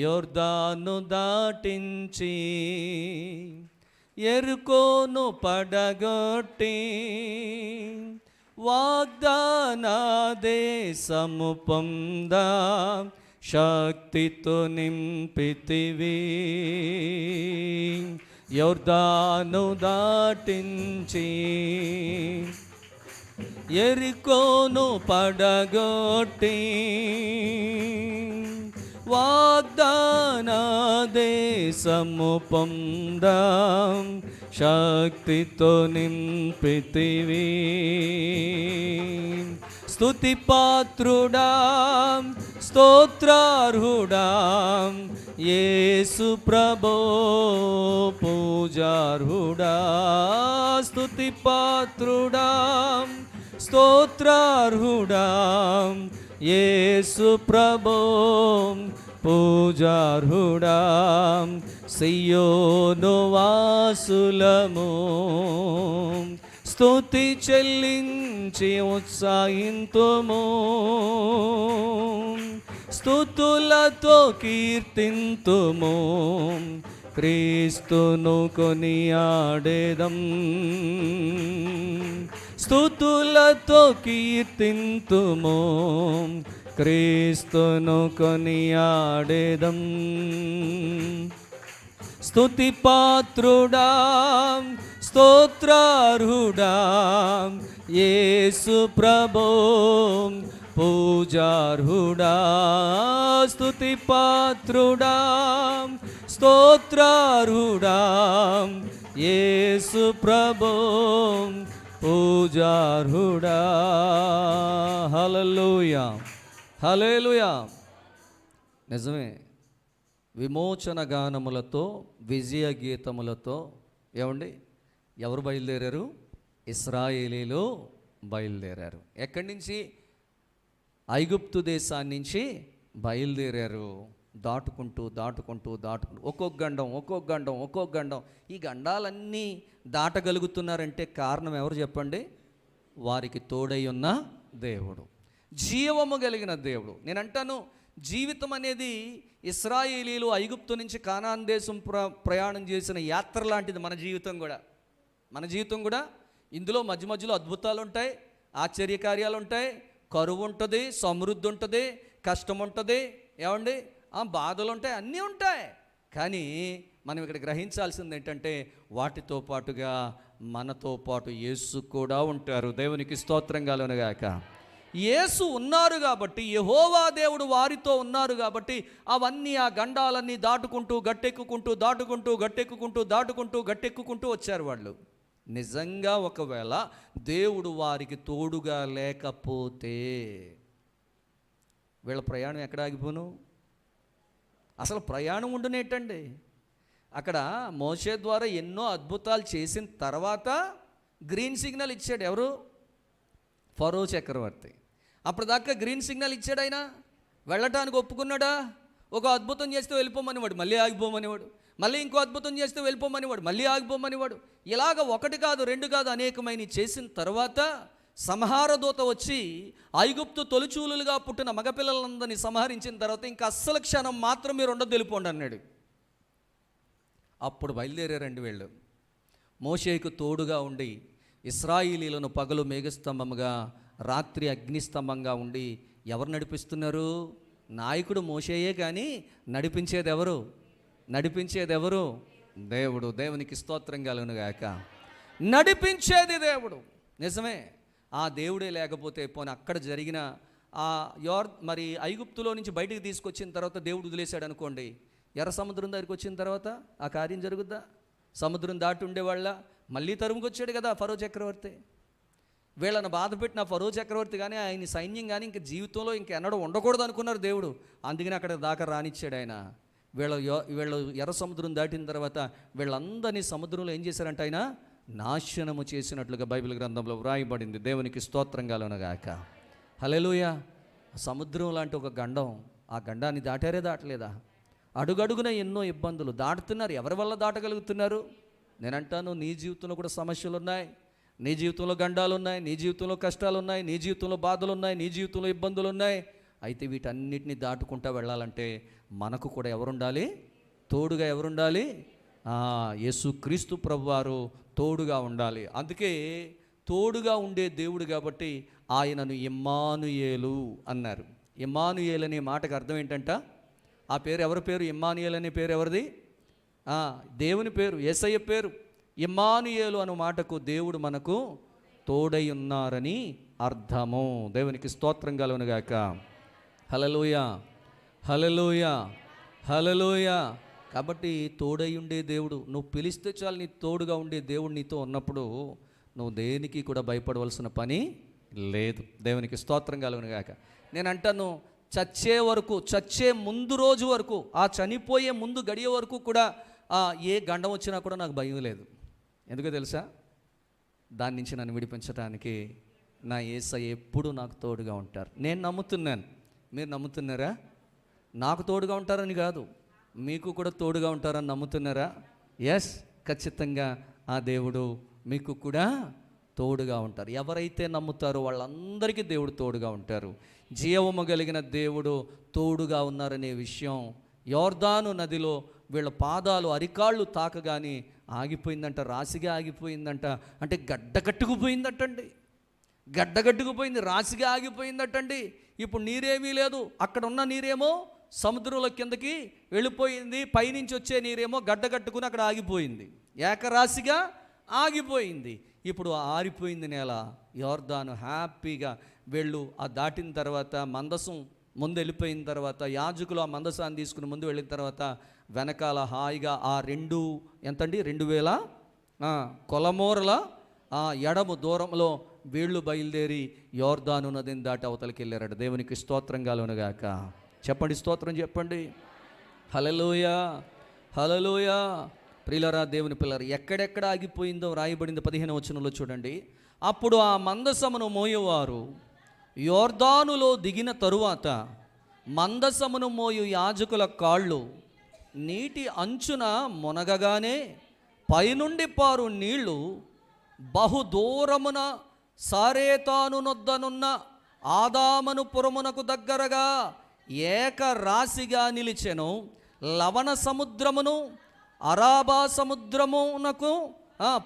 యోర్దాను దాటించి ఎరుకోను పడగొట్టి వాగ్దాన దేశము పొంద శక్తితో నింపితివి, యొర్దాను దాటించి ఎరికోను పడగొట్టి వాగ్దాన దేశము పొందాం, శక్తితో నింపితివి. స్తుతి పాత్రుడా స్తోత్రార్హుడా యేసు ప్రభో పూజార్హుడా. స్తుతి పాత్రుడా స్తోత్రార్హుడా యేసు ప్రభో పూజార్హుడా. సియోను వాసులము స్తుతి చెల్లించి ఉత్సాహింతుము, స్తుతులతో కీర్తింతుము, క్రీస్తును కొనియాడెదం. స్తుతులతో కీర్తింతుము, క్రీస్తును కొనియాడెదం. స్తుతి పాత్రుడా స్తోత్రార్హుడా యేసు ప్రభో పూజార్హుడా. స్తుతి పాత్రుడా స్తోత్రార్హుడా యేసు ప్రభో పూజార్హుడా. హల్లెలూయా, హల్లెలూయా. నిజమే, విమోచన గానములతో విజయ గీతములతో ఏమండి ఎవరు బయలుదేరారు? ఇశ్రాయేలీలు బయలుదేరారు. ఎక్కడి నుంచి? ఐగుప్తు దేశాన్ని నుంచి బయలుదేరారు. దాటుకుంటూ దాటుకుంటూ దాటుకుంటూ ఒక్కొక్క గండం. ఈ గండాలన్నీ దాటగలుగుతున్నారంటే కారణం ఎవరు చెప్పండి? వారికి తోడై ఉన్న దేవుడు, జీవము కలిగిన దేవుడు. నేను అంటాను, జీవితం అనేది ఇశ్రాయేలీలు ఐగుప్తు నుంచి కానాన్ దేశం ప్రయాణం చేసిన యాత్ర లాంటిది. మన జీవితం కూడా ఇందులో మధ్య మధ్యలో అద్భుతాలు ఉంటాయి, ఆశ్చర్యకార్యాలు ఉంటాయి, కరువు ఉంటుంది, సమృద్ధి ఉంటుంది, కష్టం ఉంటుంది, ఏమండి బాధలు ఉంటాయి, అన్నీ ఉంటాయి. కానీ మనం ఇక్కడ గ్రహించాల్సింది ఏంటంటే వాటితో పాటుగా మనతో పాటు యేసు కూడా ఉంటారు. దేవునికి స్తోత్రం కలుగునుగాక. యేసు ఉన్నారు కాబట్టి, యెహోవా దేవుడు వారితో ఉన్నారు కాబట్టి అవన్నీ, ఆ గండాలన్నీ దాటుకుంటూ గట్టెక్కుకుంటూ వచ్చారు వాళ్ళు. నిజంగా ఒకవేళ దేవుడు వారికి తోడుగా లేకపోతే వీళ్ళ ప్రయాణం ఎక్కడ ఆగిపోను? అసలు ప్రయాణం ఉండునేటండి. అక్కడ మోషే ద్వారా ఎన్నో అద్భుతాలు చేసిన తర్వాత గ్రీన్ సిగ్నల్ ఇచ్చాడు. ఎవరు? ఫరో చక్రవర్తి. అప్పటిదాకా గ్రీన్ సిగ్నల్ ఇచ్చాడు. ఆయన వెళ్ళటానికి ఒప్పుకున్నాడా? ఒక అద్భుతం చేస్తే వెళ్ళిపోమనివాడు, మళ్ళీ ఆగిపోమనివాడు. మళ్ళీ ఇంకో అద్భుతం చేస్తే వెళ్ళిపోమనివాడు, మళ్ళీ ఆగిపోమనివాడు. ఇలాగ ఒకటి కాదు, రెండు కాదు, అనేకమైన చేసిన తర్వాత సంహారదూత వచ్చి ఐగుప్తు తొలిచూలుగా పుట్టిన మగపిల్లలందరినీ సంహరించిన తర్వాత ఇంకా అస్సలు క్షణం మాత్రం మీరు ఉండదు, వెళ్ళిపోండి అన్నాడు. అప్పుడు బయలుదేరారండి వీళ్ళు. మోషేకు తోడుగా ఉండి ఇశ్రాయేలీలను పగలు మేఘస్తంభముగా, రాత్రి అగ్నిస్తంభంగా ఉండి ఎవరు నడిపిస్తున్నారు? నాయకుడు మోషేయే, కానీ నడిపించేది ఎవరు? దేవుడు. దేవునికి స్తోత్రం కలుగునుగాక. నడిపించేది దేవుడు. నిజమే, ఆ దేవుడే లేకపోతే పోనీ అక్కడ జరిగిన మరి ఐగుప్తులో నుంచి బయటికి తీసుకొచ్చిన తర్వాత దేవుడు వదిలేశాడు అనుకోండి, ఎర్ర సముద్రం దగ్గరికి వచ్చిన తర్వాత ఆ కార్యం జరుగుద్దా? సముద్రం దాటి ఉండేవాళ్ళ మళ్ళీ తరుముకొచ్చాడు కదా ఫరో చక్రవర్తి. వీళ్ళని బాధ పెట్టిన ఫరో చక్రవర్తి కానీ ఆయన సైన్యం కానీ ఇంక జీవితంలో ఎన్నడూ ఉండకూడదు అనుకున్నారు దేవుడు. అందుకని అక్కడ దాకా రానిచ్చాడు ఆయన. వీళ్ళు ఎర్ర సముద్రం దాటిన తర్వాత వీళ్ళందరినీ సముద్రంలో ఏం చేశారంటే ఆయన నాశనము చేసినట్లుగా బైబిల్ గ్రంథంలో వ్రాయబడింది. దేవునికి స్తోత్రం కలుగునుగాక. హల్లెలూయా. సముద్రం లాంటి ఒక గండం, ఆ గండాన్ని దాటలేదా? అడుగడుగున ఎన్నో ఇబ్బందులు దాటుతున్నారు. ఎవరి వల్ల దాటగలుగుతున్నారు? నేనంటాను, నీ జీవితంలో కూడా సమస్యలు ఉన్నాయి, నీ జీవితంలో గండాలు ఉన్నాయి, నీ జీవితంలో కష్టాలు ఉన్నాయి, నీ జీవితంలో బాధలు ఉన్నాయి, నీ జీవితంలో ఇబ్బందులు ఉన్నాయి. అయితే వీటన్నిటిని దాటుకుంటూ వెళ్ళాలంటే మనకు కూడా ఎవరుండాలి? తోడుగా ఎవరుండాలి? యేసుక్రీస్తు ప్రభువారు తోడుగా ఉండాలి. అందుకే తోడుగా ఉండే దేవుడు కాబట్టి ఆయనను ఇమ్మానుయేలు అన్నారు. ఇమ్మానుయేల్ అనే మాటకు అర్థం ఏంటంట? ఆ పేరు ఎవరి పేరు? ఇమ్మానుయేల్ అనే పేరు ఎవరిది? దేవుని పేరు, యేసయ్య పేరు. ఇమ్మానుయేలు అను మాటకు దేవుడు మనకు తోడై ఉన్నారని అర్థము. దేవునికి స్తోత్రం కలుగునుగాక. హల్లెలూయా, హల్లెలూయా, హల్లెలూయా. కాబట్టి తోడై ఉండే దేవుడు, నువ్వు పిలిస్తే చాలు నీ తోడుగా ఉండే దేవుడు నీతో ఉన్నప్పుడు నువ్వు దేనికి కూడా భయపడవలసిన పని లేదు. దేవునికి స్తోత్రం కలుగునుగాక. నేను అంటాను, చచ్చే వరకు, చచ్చే ముందు రోజు వరకు, ఆ చనిపోయే ముందు గడియ వరకు కూడా ఏ గండం వచ్చినా కూడా నాకు భయం లేదు. ఎందుకో తెలుసా? దాని నుంచి నన్ను విడిపించడానికి నా యేసయ్య ఎప్పుడు నాకు తోడుగా ఉంటారు. నేను నమ్ముతున్నాను. మీరు నమ్ముతున్నారా? నాకు తోడుగా ఉంటారని కాదు, మీకు కూడా తోడుగా ఉంటారని నమ్ముతున్నారా? ఎస్, ఖచ్చితంగా ఆ దేవుడు మీకు కూడా తోడుగా ఉంటారు. ఎవరైతే నమ్ముతారో వాళ్ళందరికీ దేవుడు తోడుగా ఉంటారు. జీవము కలిగిన దేవుడు తోడుగా ఉన్నారనే విషయం యోర్దాను నదిలో వీళ్ళ పాదాలు, అరికాళ్ళు తాకగానే ఆగిపోయిందంట, రాశిగా ఆగిపోయిందంట. అంటే గడ్డగట్టుకుపోయిందటండి, గడ్డగట్టుకుపోయింది, రాశిగా ఆగిపోయిందటండి. ఇప్పుడు నీరేమీ లేదు, అక్కడ ఉన్న నీరేమో సముద్రంలో కిందకి వెళ్ళిపోయింది, పైనుంచి వచ్చే నీరేమో గడ్డగట్టుకుని అక్కడ ఆగిపోయింది, ఏకరాశిగా ఆగిపోయింది. ఇప్పుడు ఆరిపోయింది నేల. యోర్దాను హ్యాపీగా వెళ్ళు. దాటిన తర్వాత మందసం ముందు వెళ్ళిపోయిన తర్వాత యాజకులు ఆ మందసాన్ని తీసుకుని ముందు వెళ్ళిన తర్వాత వెనకాల హాయిగా ఆ 2000 కొలమూరల ఎడము దూరంలో వీళ్ళు బయలుదేరి యోర్దాను నదిని దాటి అవతలికి వెళ్ళారట. దేవునికి స్తోత్రం కలుగునుగాక. చెప్పండి, స్తోత్రం చెప్పండి. హల్లెలూయా, హల్లెలూయా. ప్రియులారా, దేవుని పిల్లలు, ఎక్కడెక్కడ ఆగిపోయిందో రాయబడింది 15వ వచనంలో చూడండి. అప్పుడు ఆ మందసమును మోయేవారు యోర్దానులో దిగిన తరువాత మందసమును మోయు యాజకుల కాళ్ళు నీటి అంచున మునగగానే పైనుండి పారు నీళ్లు బహుదూరమున సారేతాను నొద్దనున్న ఆదామను పురమునకు దగ్గరగా ఏకరాశిగా నిలిచెను. లవణ సముద్రమును అరాబా సముద్రమునకు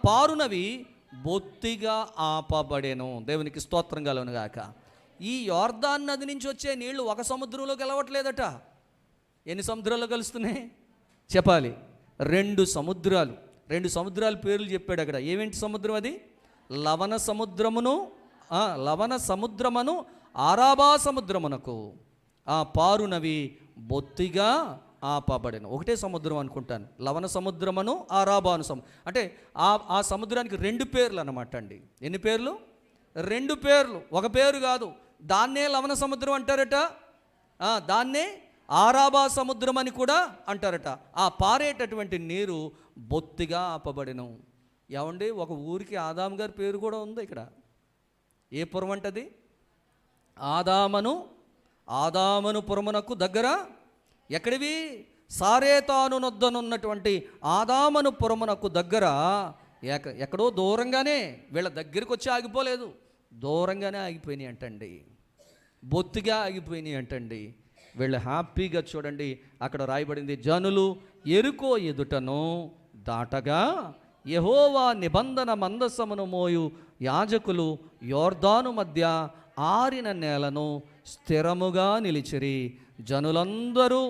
పారునవి బొత్తిగా ఆపబడెను. దేవునికి స్తోత్రం కలుగునుగాక. ఈ యోర్దాను నది నుంచి వచ్చే నీళ్లు ఒక సముద్రంలో కలవట్లేదట. ఎన్ని సముద్రాల్లో కలుస్తున్నాయి చెప్పాలి? 2 సముద్రాలు. 2 సముద్రాల పేర్లు చెప్పాడు అక్కడ. ఏమేంటి సముద్రం అది? లవణ సముద్రమును ఆరాబా సముద్రమునకు పారునవి బొత్తిగా ఆపబడెను. ఒకటే సముద్రం అనుకుంటాను, లవణ సముద్రమును ఆరాబాను అంటే ఆ సముద్రానికి 2 పేర్లు అన్నమాట అండి. ఎన్ని పేర్లు? 2 పేర్లు, ఒక పేరు కాదు. దాన్నే లవణ సముద్రం అంటారట, దాన్నే ఆరాబా సముద్రం అని కూడా అంటారట. ఆ పారేటటువంటి నీరు బొత్తిగా ఆపబడెను. ఏమండి, ఒక ఊరికి ఆదాము గారి పేరు కూడా ఉంది ఇక్కడ. ఏ పురం అంటది? ఆదామను పురమునకు దగ్గర. ఎక్కడివి? సారేతాను నొద్దనున్నటువంటి ఆదామను పురమునకు దగ్గర. ఎక్కడో దూరంగానే, వీళ్ళ దగ్గరికి వచ్చి ఆగిపోలేదు, దూరంగానే ఆగిపోయినాయి అంటండి, బొత్తిగా ఆగిపోయినాయి అంటండి. వీళ్ళు హ్యాపీగా చూడండి, అక్కడ రాయబడింది, జనులు ఎరుకో ఎదుటను దాటగా యెహోవా నిబంధన మందసమును మోయు యాజకులు యోర్దాను మధ్య ఆరిన నేలను స్థిరముగా నిలిచిరి. జనులందరూ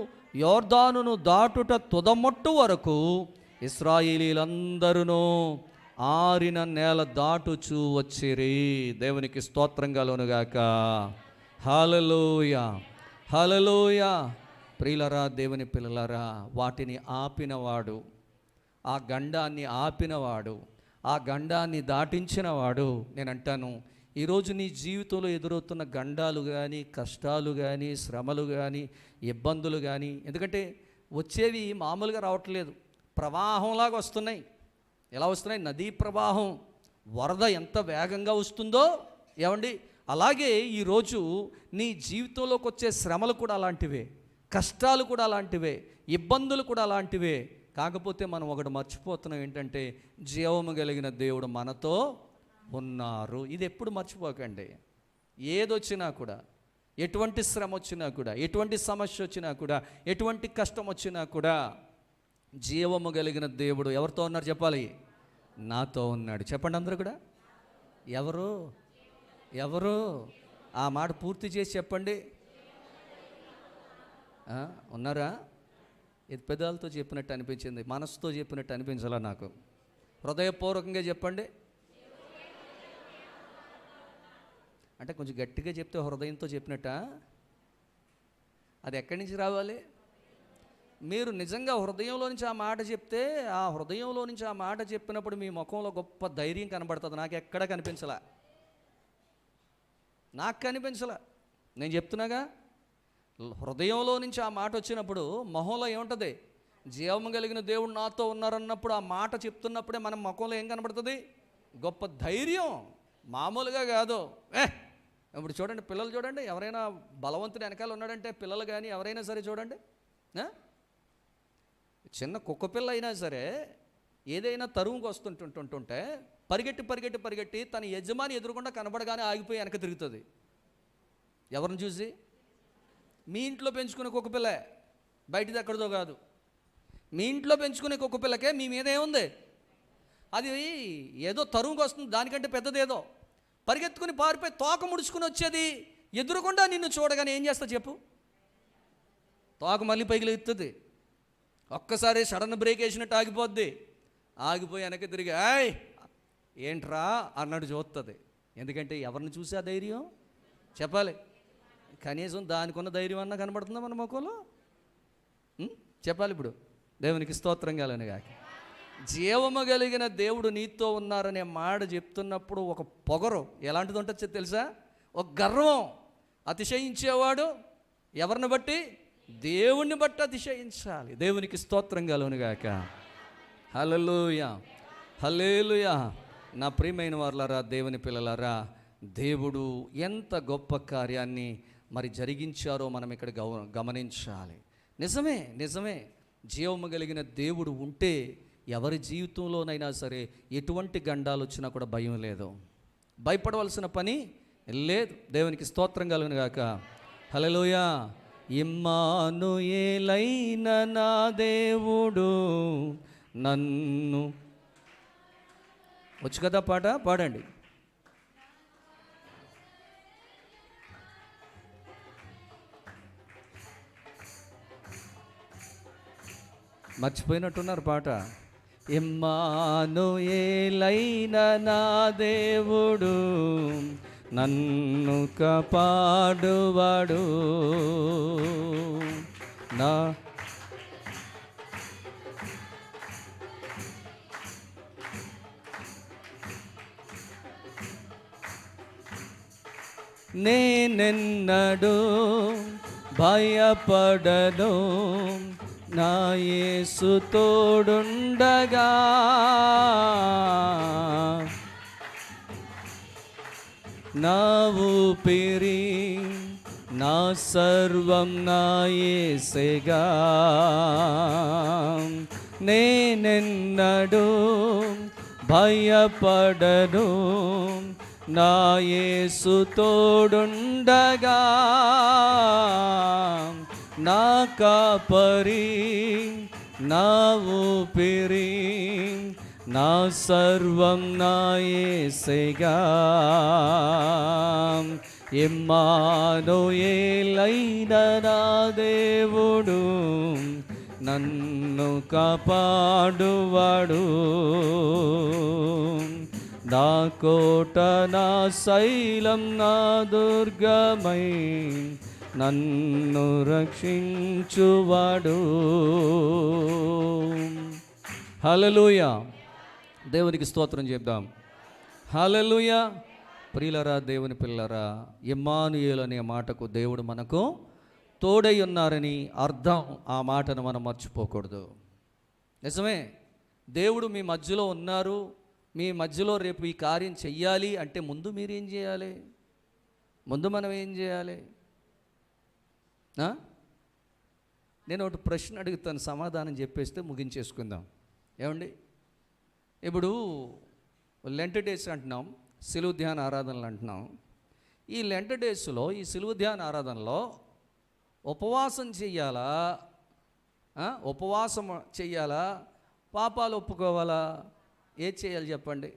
యోర్దానును దాటుట తుదమొట్టు వరకు ఇశ్రాయేలీలందరూ ఆరిన నేల దాటుచూ వచ్చిరి. దేవునికి స్తోత్రం కలుగునుగాక. హల్లెలూయా, హల్లెలూయా. ప్రియులరా, దేవుని పిల్లలారా, వాటిని ఆపినవాడు, ఆ గండాన్ని ఆపినవాడు, ఆ గండాన్ని దాటించినవాడు. నేను అంటాను, ఈరోజు నీ జీవితంలో ఎదురవుతున్న గండాలు కానీ, కష్టాలు కానీ, శ్రమలు కానీ, ఇబ్బందులు కానీ, ఎందుకంటే వచ్చేవి మామూలుగా రావట్లేదు, ప్రవాహంలాగా వస్తున్నాయి. ఎలా వస్తున్నాయి? నదీ ప్రవాహం, వరద ఎంత వేగంగా వస్తుందో ఏమండి, అలాగే ఈరోజు నీ జీవితంలోకి వచ్చే శ్రమలు కూడా అలాంటివే, కష్టాలు కూడా అలాంటివే, ఇబ్బందులు కూడా అలాంటివే. కాకపోతే మనం ఒకటి మర్చిపోతున్నాం, ఏంటంటే జీవము కలిగిన దేవుడు మనతో ఉన్నారు. ఇది ఎప్పుడు మర్చిపోకండి. ఏదొచ్చినా కూడా, ఎటువంటి శ్రమ వచ్చినా కూడా, ఎటువంటి సమస్య వచ్చినా కూడా, ఎటువంటి కష్టం వచ్చినా కూడా, జీవము కలిగిన దేవుడు ఎవరితో ఉన్నారు చెప్పాలి? నాతో ఉన్నాడు. చెప్పండి అందరూ కూడా. ఎవరు? ఆ మాట పూర్తి చేసి చెప్పండి. ఉన్నారా? ఇది పెదాలతో చెప్పినట్టు అనిపించింది, మనసుతో చెప్పినట్టు అనిపించాలా నాకు? హృదయపూర్వకంగా చెప్పండి. అంటే కొంచెం గట్టిగా చెప్తే హృదయంతో చెప్పినట్ట. అది ఎక్కడి నుంచి రావాలి? మీరు నిజంగా హృదయంలో నుంచి ఆ మాట చెప్తే, ఆ హృదయంలో నుంచి ఆ మాట చెప్పినప్పుడు మీ ముఖంలో గొప్ప ధైర్యం కనబడుతుంది. నాకు ఎక్కడ కనిపించలా, నాకు కనిపించలా. నేను చెప్తున్నాగా, హృదయంలో నుంచి ఆ మాట వచ్చినప్పుడు మొహంలో ఏముంటుంది? జీవము కలిగిన దేవుడు నాతో ఉన్నారన్నప్పుడు ఆ మాట చెప్తున్నప్పుడే మన ముఖంలో ఏం కనబడుతుంది? గొప్ప ధైర్యం, మామూలుగా కాదు. ఇప్పుడు చూడండి, పిల్లలు చూడండి, ఎవరైనా బలవంతుడు వెనకాల ఉన్నాడంటే, పిల్లలు కానీ ఎవరైనా సరే చూడండి, చిన్న కుక్క పిల్ల అయినా సరే ఏదైనా తరువుకు వస్తుంటుంటుంటే పరిగెట్టి పరిగెట్టి పరిగెట్టి తన యజమాని ఎదురుకుండా కనబడగానే ఆగిపోయి వెనక తిరుగుతుంది. ఎవరిని చూసి? మీ ఇంట్లో పెంచుకునే కుక్క పిల్ల, బయటిది ఎక్కడిదో కాదు. మీ ఇంట్లో పెంచుకునే కుక్క పిల్లకే మీ మీద ఏముంది? అది ఏదో తరువుకు వస్తుంది, దానికంటే పెద్దదేదో పరిగెత్తుకుని పారిపోయి తోక ముడుచుకుని వచ్చేది ఎదురుకుండా నిన్ను చూడగానే ఏం చేస్తా చెప్పు? తోక మళ్ళీ పైకి లేస్తుంది, ఒక్కసారి సడన్ బ్రేక్ వేసినట్టు ఆగిపోద్ది, ఆగిపోయి వెనక్కి తిరిగి ఆయ్ ఏంట్రా అన్నట్టు చూస్తుంది. ఎందుకంటే ఎవరిని చూసి ఆ ధైర్యం చెప్పాలి? కనీసం దానికి ఉన్న ధైర్యం అన్నా కనబడుతుందా మన ముఖంలో? చెప్పాలి. ఇప్పుడు దేవునికి స్తోత్రం కలను గాక. జీవము కలిగిన దేవుడు నీతో ఉన్నారనే మాట చెప్తున్నప్పుడు ఒక పొగరు ఎలాంటిది ఉంటుందో తెలుసా? ఒక గర్వం. అతిశయించేవాడు ఎవరిని బట్టి? దేవుణ్ణి బట్టి అతిశయించాలి. దేవునికి స్తోత్రం కలుగును గాక. హల్లెలూయా, హల్లెలూయా. నా ప్రియమైన వారులారా, దేవుని పిల్లలారా, దేవుడు ఎంత గొప్ప కార్యాన్ని మరి జరిగించారో మనం ఇక్కడ గమనించాలి. నిజమే, నిజమే. జీవము కలిగిన దేవుడు ఉంటే ఎవరి జీవితంలోనైనా సరే ఎటువంటి గండాలు వచ్చినా కూడా భయం లేదు, భయపడవలసిన పని లేదు. దేవునికి స్తోత్రం కలుగును గాక. హల్లెలూయా. ఇమ్మానుయేలైన నా దేవుడు నన్ను, వచ్చు కదా పాట, పాడండి. మర్చిపోయినట్టున్నారు పాట. ఇమ్మానుయేలైన నా దేవుడు నన్ను కాపాడువాడు, నా నేనెన్నడూ భయపడను, నా యేసు తోడుండగా. నా ఊపిరి, నా సర్వం నా యేసేగా. నేనెన్నడూ భయపడను, నా యేసు తోడుండగా. నా కాపరి, నా ఊపిరి, నా సర్వం నా యేసేగా. ఇమ్మానుయేలైన నా దేవుడు నన్ను కాపాడువాడు, నా కోట, నా శైలం, నా దుర్గమై నన్ను రక్షించువాడు. హల్లెలూయా. దేవునికి స్తోత్రం చెప్దాం. హల్లెలూయా. ప్రియులరా, దేవుని పిల్లరా, ఇమ్మానుయేలు అనే మాటకు దేవుడు మనకు తోడై ఉన్నారని అర్థం. ఆ మాటను మనం మర్చిపోకూడదు. నిజమే, దేవుడు మీ మధ్యలో ఉన్నారు, మీ మధ్యలో రేపు ఈ కార్యం చెయ్యాలి అంటే ముందు మీరేం చేయాలి? ముందు మనం ఏం చేయాలి? నేను ఒకటి ప్రశ్న అడుగుతాను, సమాధానం చెప్పేస్తే ముగించేసుకుందాం. ఏమండి, ఇప్పుడు లెంట్ డేస్ అంటున్నాం, సిలువ ధ్యాన ఆరాధనలు అంటున్నాం. ఈ లెంట్ డేస్లో, ఈ సిలువ ధ్యాన ఆరాధనలో ఉపవాసం చెయ్యాలా, ఉపవాసం చెయ్యాలా, పాపాలు ఒప్పుకోవాలా? ఏది చేయాలి చెప్పండి?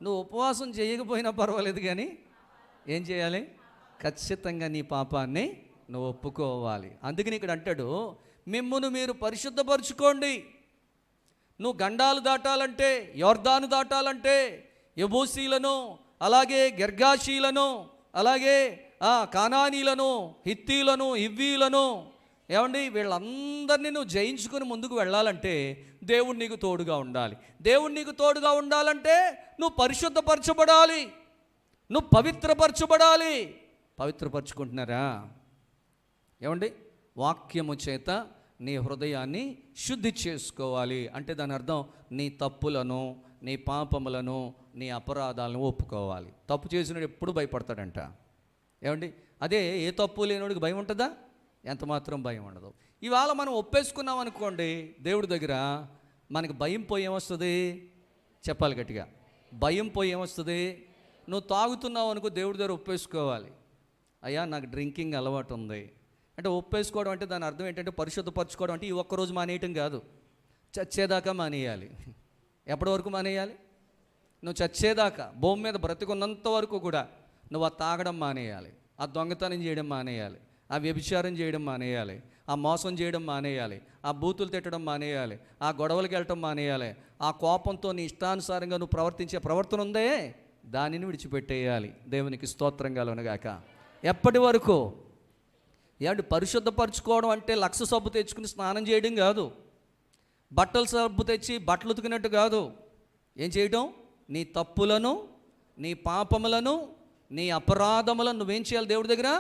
నువ్వు ఉపవాసం చేయకపోయినా పర్వాలేదు, కానీ ఏం చేయాలి? ఖచ్చితంగా నీ పాపాన్ని నువ్వు ఒప్పుకోవాలి. అందుకని ఇక్కడ అంటాడు, మిమ్మును మీరు పరిశుద్ధపరచుకోండి. నువ్వు గండాలు దాటాలంటే, యొర్దాను దాటాలంటే యెబూసీలను, అలాగే గెర్గాషీలను, అలాగే కానానీలను, హిత్తీలను, హివ్వీలను, ఏమండి, వీళ్ళందరినీ నువ్వు జయించుకుని ముందుకు వెళ్ళాలంటే దేవుడు నీకు తోడుగా ఉండాలి. దేవుడు నీకు తోడుగా ఉండాలంటే నువ్వు పరిశుద్ధపరచబడాలి, నువ్వు పవిత్రపరచబడాలి. పవిత్రపరచుకుంటున్నారా? ఏమండి, వాక్యము చేత నీ హృదయాన్ని శుద్ధి చేసుకోవాలి. అంటే దాని అర్థం నీ తప్పులను, నీ పాపములను, నీ అపరాధాలను ఒప్పుకోవాలి. తప్పు చేసినోడు ఎప్పుడు భయపడతాడంట. ఏమండి, అదే ఏ తప్పు లేనివాడికి భయం ఉంటుందా? ఎంత మాత్రం భయం ఉండదు. ఇవాళ మనం ఒప్పేసుకున్నాం అనుకోండి దేవుడి దగ్గర, మనకి భయం పోయి ఏమొస్తుంది? చెప్పాలి గట్టిగా, భయం పోయి ఏమొస్తుంది? నువ్వు తాగుతున్నావు అనుకో, దేవుడి దగ్గర ఒప్పేసుకోవాలి. అయ్యా నాకు డ్రింకింగ్ అలవాటు ఉంది అంటే ఒప్పేసుకోవడం అంటే దాని అర్థం ఏంటంటే పరిశుద్ధపరచుకోవడం అంటే ఈ ఒక్కరోజు మానేయటం కాదు, చచ్చేదాకా మానేయాలి. ఎప్పటి వరకు మానేయాలి? నువ్వు చచ్చేదాకా, భూమి మీద బ్రతికున్నంత వరకు కూడా నువ్వు ఆ తాగడం మానేయాలి, ఆ దొంగతనం చేయడం మానేయాలి, ఆ వ్యభిచారం చేయడం మానేయాలి, ఆ మోసం చేయడం మానేయాలి, ఆ బూతులు తిట్టడం మానేయాలి, ఆ గొడవలకి వెళ్ళటం మానేయాలి, ఆ కోపంతో నీ ఇష్టానుసారంగా నువ్వు ప్రవర్తించే ప్రవర్తన ఉందే దానిని విడిచిపెట్టేయాలి. దేవునికి స్తోత్రం కలుగునుగాక. ఎప్పటి వరకు? ఏమంటే పరిశుద్ధపరచుకోవడం అంటే లక్ష సబ్బు తెచ్చుకుని స్నానం చేయడం కాదు, బట్టలు సబ్బు తెచ్చి బట్టలు ఉతికినట్టు కాదు. ఏం చేయడం? నీ తప్పులను, నీ పాపములను, నీ అపరాధములను నువ్వేం చేయాలి? దేవుడి దగ్గర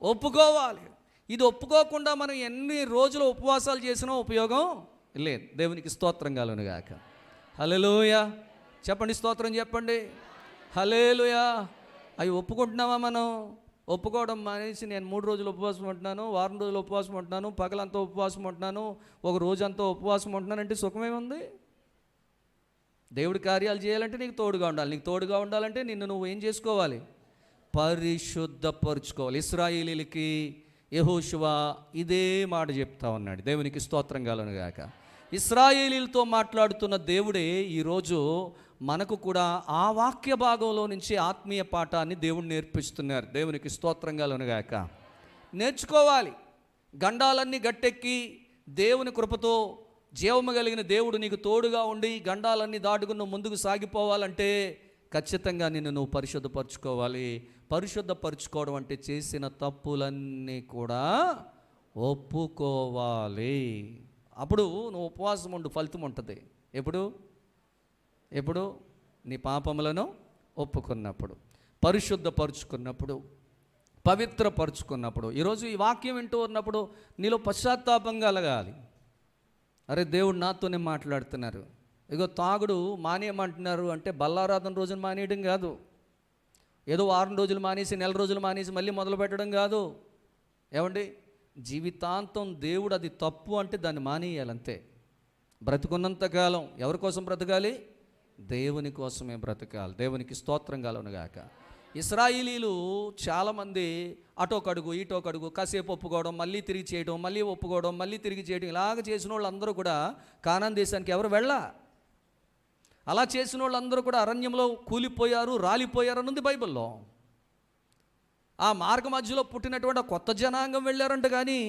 ఒప్పుకోవాలి. ఇది ఒప్పుకోకుండా మనం ఎన్ని రోజులు ఉపవాసాలు చేసినా ఉపయోగం లేదు. దేవునికి స్తోత్రం కలుగునుగాక. హల్లెలూయా చెప్పండి, స్తోత్రం చెప్పండి. హల్లెలూయా. అవి ఒప్పుకుంటున్నావా? మనం ఒప్పుకోవడం మానేసి నేను 3 రోజులు ఉపవాసం ఉంటున్నాను, వారం రోజులు ఉపవాసం ఉంటున్నాను, పగలంతా ఉపవాసం ఉంటున్నాను, ఒక రోజంతా ఉపవాసం ఉంటున్నాను అంటే సుఖమేముంది? దేవుడి కార్యాలు చేయాలంటే నీకు తోడుగా ఉండాలి. నీకు తోడుగా ఉండాలంటే నిన్ను నువ్వు ఏం చేసుకోవాలి? పరిశుద్ధపరచుకోవాలి. ఇశ్రాయేలీలకి యెహోషువ ఇదే మాట చెప్తా ఉన్నాడు. దేవునికి స్తోత్రం కలుగునుగాక. ఇశ్రాయేలీలతో మాట్లాడుతున్న దేవుడే ఈరోజు మనకు కూడా ఆ వాక్య భాగంలో నుంచి ఆత్మీయ పాఠాన్ని దేవుడు నేర్పిస్తున్నారు. దేవునికి స్తోత్రం కలుగునుగాక. నేర్చుకోవాలి. గండాలన్నీ గట్టెక్కి దేవుని కృపతో జీవము కలిగిన దేవుడు నీకు తోడుగా ఉండి గండాలన్నీ దాటుకుని నువ్వు ముందుకు సాగిపోవాలంటే ఖచ్చితంగా నిన్ను నువ్వు పరిశుద్ధపరచుకోవాలి. పరిశుద్ధపరచుకోవడం అంటే చేసిన తప్పులన్నీ కూడా ఒప్పుకోవాలి. అప్పుడు నువ్వు ఉపవాసం ఉండు, ఫలితం ఉంటుంది. ఎప్పుడు నీ పాపములను ఒప్పుకున్నప్పుడు, పరిశుద్ధపరుచుకున్నప్పుడు, పవిత్రపరుచుకున్నప్పుడు. ఈరోజు ఈ వాక్యం వింటూ ఉన్నప్పుడు నీలో పశ్చాత్తాపం కలగాలి. అరే దేవుడు నాతోనే మాట్లాడుతున్నారు. ఇగో తాగుడు మానేయమంటున్నారు అంటే బల్లారాధన రోజున మానేయడం కాదు, ఏదో వారం రోజులు మానేసి నెల రోజులు మానేసి మళ్ళీ మొదలు పెట్టడం కాదు. ఏమండి, జీవితాంతం దేవుడు అది తప్పు అంటే దాన్ని మానేయాలంతే. బ్రతుకున్నంతకాలం ఎవరి కోసం బ్రతకాలి? దేవుని కోసమే బ్రతకాలి. దేవునికి స్తోత్రం కలుగునుగాక. ఇశ్రాయేలీలు చాలామంది అటోకడుగు ఇటోకడుగు, కాసేపు ఒప్పుకోవడం, మళ్ళీ తిరిగి చేయడం, మళ్ళీ ఒప్పుకోవడం, మళ్ళీ తిరిగి చేయడం, ఇలాగ చేసిన వాళ్ళందరూ కూడా కానాన్ దేశానికి ఎవరు అలా చేసిన వాళ్ళందరూ కూడా అరణ్యంలో కూలిపోయారు, రాలిపోయారు అని ఉంది బైబిల్లో. ఆ మార్గ మధ్యలో పుట్టినటువంటి కొత్త జనాంగం వెళ్ళారంట, కానీ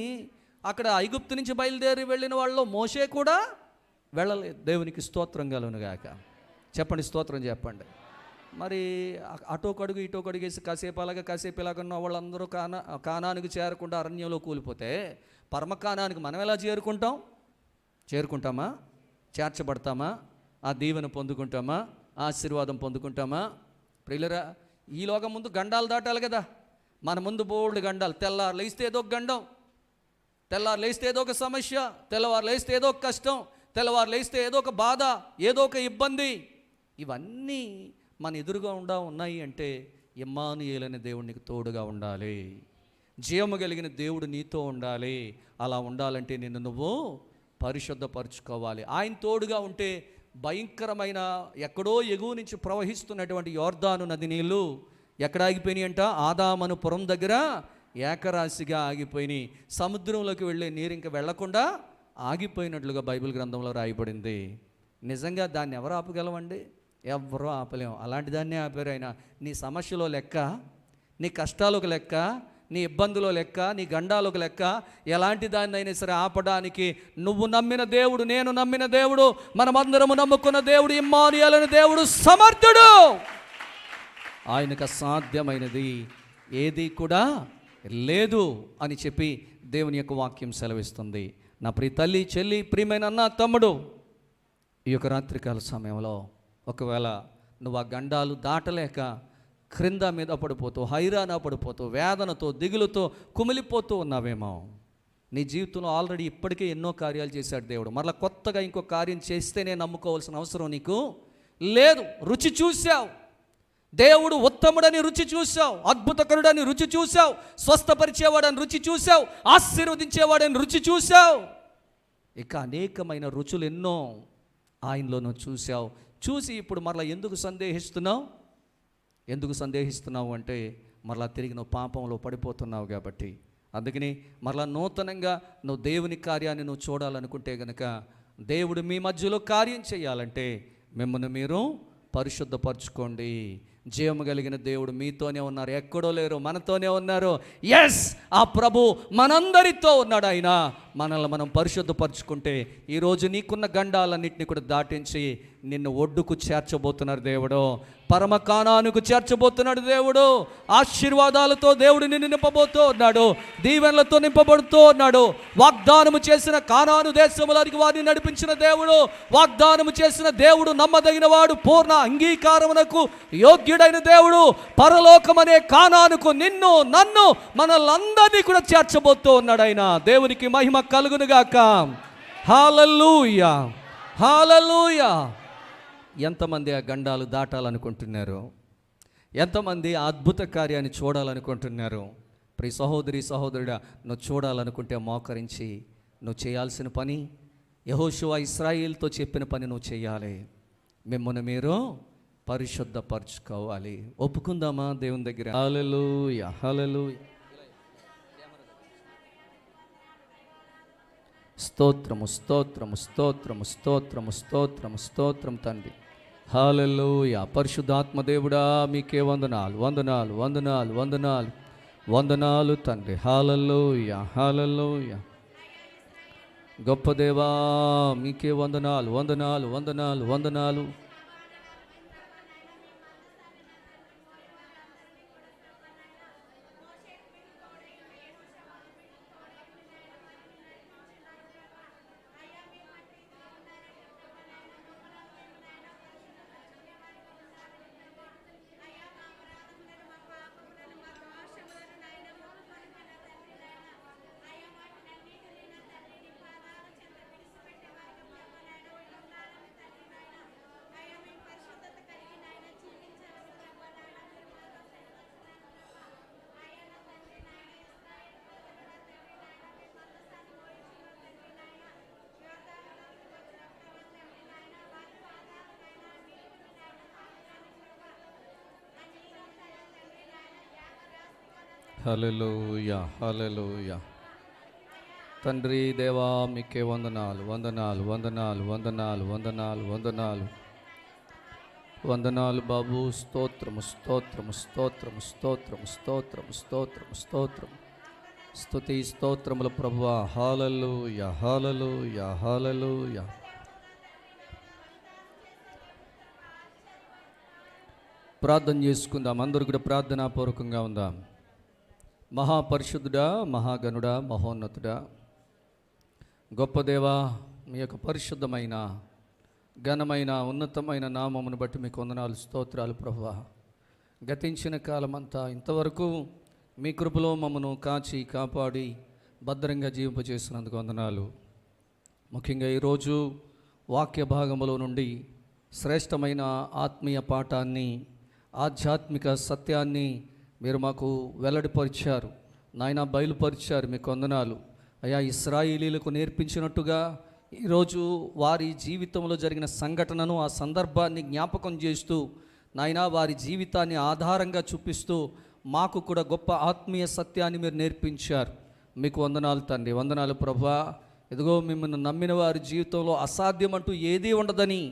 అక్కడ ఐగుప్తు నుంచి బయలుదేరి వెళ్ళిన వాళ్ళలో మోషే కూడా వెళ్ళలేదు. దేవునికి స్తోత్రం కలుగునుగాక. చెప్పండి, స్తోత్రం చెప్పండి. మరి అటోకడుగు ఇటోకడుగు వేసి కాసేపు ఇలాగన్న వాళ్ళందరూ కానానికి చేరకుండా అరణ్యంలో కూలిపోతే పరమకానానికి మనం ఎలా చేరుకుంటామా? చేర్చబడతామా? ఆ దీవెన పొందుకుంటామా? ఆశీర్వాదం పొందుకుంటామా? ప్రియులరా, ఈలోగా ముందు గండాలు దాటాలి కదా. మన ముందు బోల్డ్ గండాలు. తెల్లారు లేస్తే ఏదో ఒక గండం, తెల్లారు లేస్తే ఏదో ఒక సమస్య, తెల్లవారు లేస్తే ఏదో ఒక కష్టం, తెల్లవారు లేస్తే ఏదో ఒక బాధ, ఏదో ఒక ఇబ్బంది. ఇవన్నీ మన ఎదురుగా ఉన్నాయి అంటే ఇమ్మానుయేలు అనే దేవుడు నీకు తోడుగా ఉండాలి. జీవము కలిగిన దేవుడు నీతో ఉండాలి. అలా ఉండాలంటే నిన్ను నువ్వు పరిశుద్ధపరచుకోవాలి. ఆయన తోడుగా ఉంటే భయంకరమైన ఎక్కడో ఎగువ నుంచి ప్రవహిస్తున్నటువంటి యోర్దాను నది నీళ్ళు ఎక్కడ ఆగిపోయినాయి అంట? ఆదామనుపురం దగ్గర ఏకరాశిగా ఆగిపోయినాయి. సముద్రంలోకి వెళ్ళే నీరు ఇంకా వెళ్లకుండా ఆగిపోయినట్లుగా బైబిల్ గ్రంథంలో రాయబడింది. నిజంగా దాన్ని ఎవరు ఆపగలమండి? ఎవరూ ఆపలేము. అలాంటి దాన్నే ఆపారు ఆయన. నీ సమస్యలో లెక్క, నీ కష్టాలకు లెక్క, నీ ఇబ్బందులో లెక్క, నీ గండాలకు లెక్క, ఎలాంటి దాన్ని అయినా సరే ఆపడానికి నువ్వు నమ్మిన దేవుడు, నేను నమ్మిన దేవుడు, మనమందరము నమ్ముకున్న దేవుడు, ఇమ్మానుయేలు అనే దేవుడు సమర్థుడు. ఆయనకు అసాధ్యమైనది ఏది కూడా లేదు అని చెప్పి దేవుని యొక్క వాక్యం సెలవిస్తుంది. నా ప్రియ తల్లి, చెల్లి, ప్రియమైన అన్న, తమ్ముడు, ఈ యొక్క రాత్రికాల సమయంలో ఒకవేళ నువ్వు ఆ గండాలు దాటలేక క్రింద మీద పడిపోతూ, హైరాణ పడిపోతూ, వేదనతో, దిగులుతో కుమిలిపోతూ ఉన్నావేమో. నీ జీవితంలో ఆల్రెడీ ఇప్పటికే ఎన్నో కార్యాలు చేశాడు దేవుడు. మరలా కొత్తగా ఇంకో కార్యం చేస్తేనే నమ్ముకోవాల్సిన అవసరం నీకు లేదు. రుచి చూశావు, దేవుడు ఉత్తముడని రుచి చూశావు, అద్భుతకరుడని రుచి చూశావు, స్వస్థపరిచేవాడని రుచి చూశావు, ఆశీర్వదించేవాడని రుచి చూశావు. ఇక అనేకమైన రుచులు ఎన్నో ఆయనలో నువ్వు చూశావు. చూసి ఇప్పుడు మరలా ఎందుకు సందేహిస్తున్నావు అంటే మరలా తిరిగి నువ్వు పాపంలో పడిపోతున్నావు కాబట్టి. అందుకని మరలా నూతనంగా నువ్వు దేవుని కార్యాన్ని నువ్వు చూడాలనుకుంటే గనక, దేవుడు మీ మధ్యలో కార్యం చేయాలంటే మిమ్మల్ని మీరు పరిశుద్ధపరచుకోండి. జీవము కలిగిన దేవుడు మీతోనే ఉన్నారు, ఎక్కడో లేరు, మనతోనే ఉన్నారు. ఎస్, ఆ ప్రభు మనందరితో ఉన్నాడు. ఆయన మనల్ని మనం పరిశుద్ధపరచుకుంటే ఈరోజు నీకున్న గండాలన్నింటినీ కూడా దాటించి నిన్ను ఒడ్డుకు చేర్చబోతున్నారు దేవుడు, పరమ కానానుకు చేర్చబోతున్నాడు దేవుడు. ఆశీర్వాదాలతో దేవుడు నిన్ను నింపబోతూ ఉన్నాడు, దీవెనలతో నింపబడుతూ ఉన్నాడు. వాగ్దానము చేసిన కానాను దేశములోనికి వారిని నడిపించిన దేవుడు, వాగ్దానము చేసిన దేవుడు నమ్మదగిన వాడు, పూర్ణ అంగీకారమునకు యోగ్యుడైన దేవుడు. పరలోకమనే కానానుకు నిన్ను, నన్ను, మనల్ందరినీ కూడా చేర్చబోతూ ఉన్నాడు ఆయన. దేవునికి మహిమ కలుగునుగాక. హల్లెలూయా, హల్లెలూయా. ఎంతమంది ఆ గండాలు దాటాలనుకుంటున్నారు? ఎంతమంది ఆ అద్భుత కార్యాన్ని చూడాలనుకుంటున్నారు? ప్రియ సహోదరి, సహోదరుడా, నువ్వు చూడాలనుకుంటే మోకరించి నువ్వు చేయాల్సిన పని, యెహోషువ ఇశ్రాయేలుతో చెప్పిన పని నువ్వు చేయాలి. మిమ్మల్ని మీరు పరిశుద్ధపరచుకోవాలి. ఒప్పుకుందామా దేవుని దగ్గర? హల్లెలూయా, హల్లెలూయా. స్తోత్రము, స్తోత్రము, స్తోత్రము, స్తోత్రము, స్తోత్రము, స్తోత్రం తండ్రి. హల్లెలూయా. పరిశుద్ధాత్మ దేవుడా, మీకే వందనాలు, వందనాలు, వందనాలు, వందనాలు, వందనాలు తండ్రి. హల్లెలూయా, హల్లెలూయా. గొప్ప దేవా, మీకే వందనాలు, వందనాలు, వందనాలు, వందనాలు. హల్లెలూయా, హల్లెలూయా. తండ్రి దేవా, మీకే వందనాలు, వందనాలు, వందనాలు, వందనాలు, వందనాలు, వందనాలు, వందనాలు బాబు. స్తోత్రము, స్తోత్రము, స్తోత్రము, స్తోత్రము, స్తోత్రము, స్తోత్రము, స్తోత్రము, స్తుతి స్తోత్రముల ప్రభువా. హల్లెలూయా, హల్లెలూయా, హల్లెలూయా. ప్రార్థన చేసుకుందాం. అందరూ కూడా ప్రార్థనాపూర్వకంగా ఉందాం. మహాపరిశుద్ధుడా, మహాగణుడా, మహోన్నతుడా, గొప్ప దేవా, మీ యొక్క పరిశుద్ధమైన, ఘనమైన, ఉన్నతమైన నామమును బట్టి మీకు వందనాలు, స్తోత్రాలు ప్రభువా. గతించిన కాలమంతా ఇంతవరకు మీ కృపలో మమ్మను కాచి కాపాడి భద్రంగా జీవింపజేసినందుకు వందనాలు. ముఖ్యంగా ఈరోజు వాక్య భాగములో నుండి శ్రేష్టమైన ఆత్మీయ పాఠాన్ని, ఆధ్యాత్మిక సత్యాన్ని మీరు మాకు వెల్లడిపరిచారు నాయన, బయలుపరిచారు. మీకు వందనాలు అయ్యా. ఇశ్రాయేలీలకు నేర్పించినట్టుగా ఈరోజు వారి జీవితంలో జరిగిన సంఘటనను, ఆ సందర్భాన్ని జ్ఞాపకం చేస్తూ నాయన, వారి జీవితాన్ని ఆధారంగా చూపిస్తూ మాకు కూడా గొప్ప ఆత్మీయ సత్యాన్ని మీరు నేర్పించారు. మీకు వందనాలు తండ్రి, వందనాలు ప్రభువా. ఇదిగో మిమ్మల్ని నమ్మిన వారి జీవితంలో అసాధ్యం అంటూ ఏదీ ఉండదని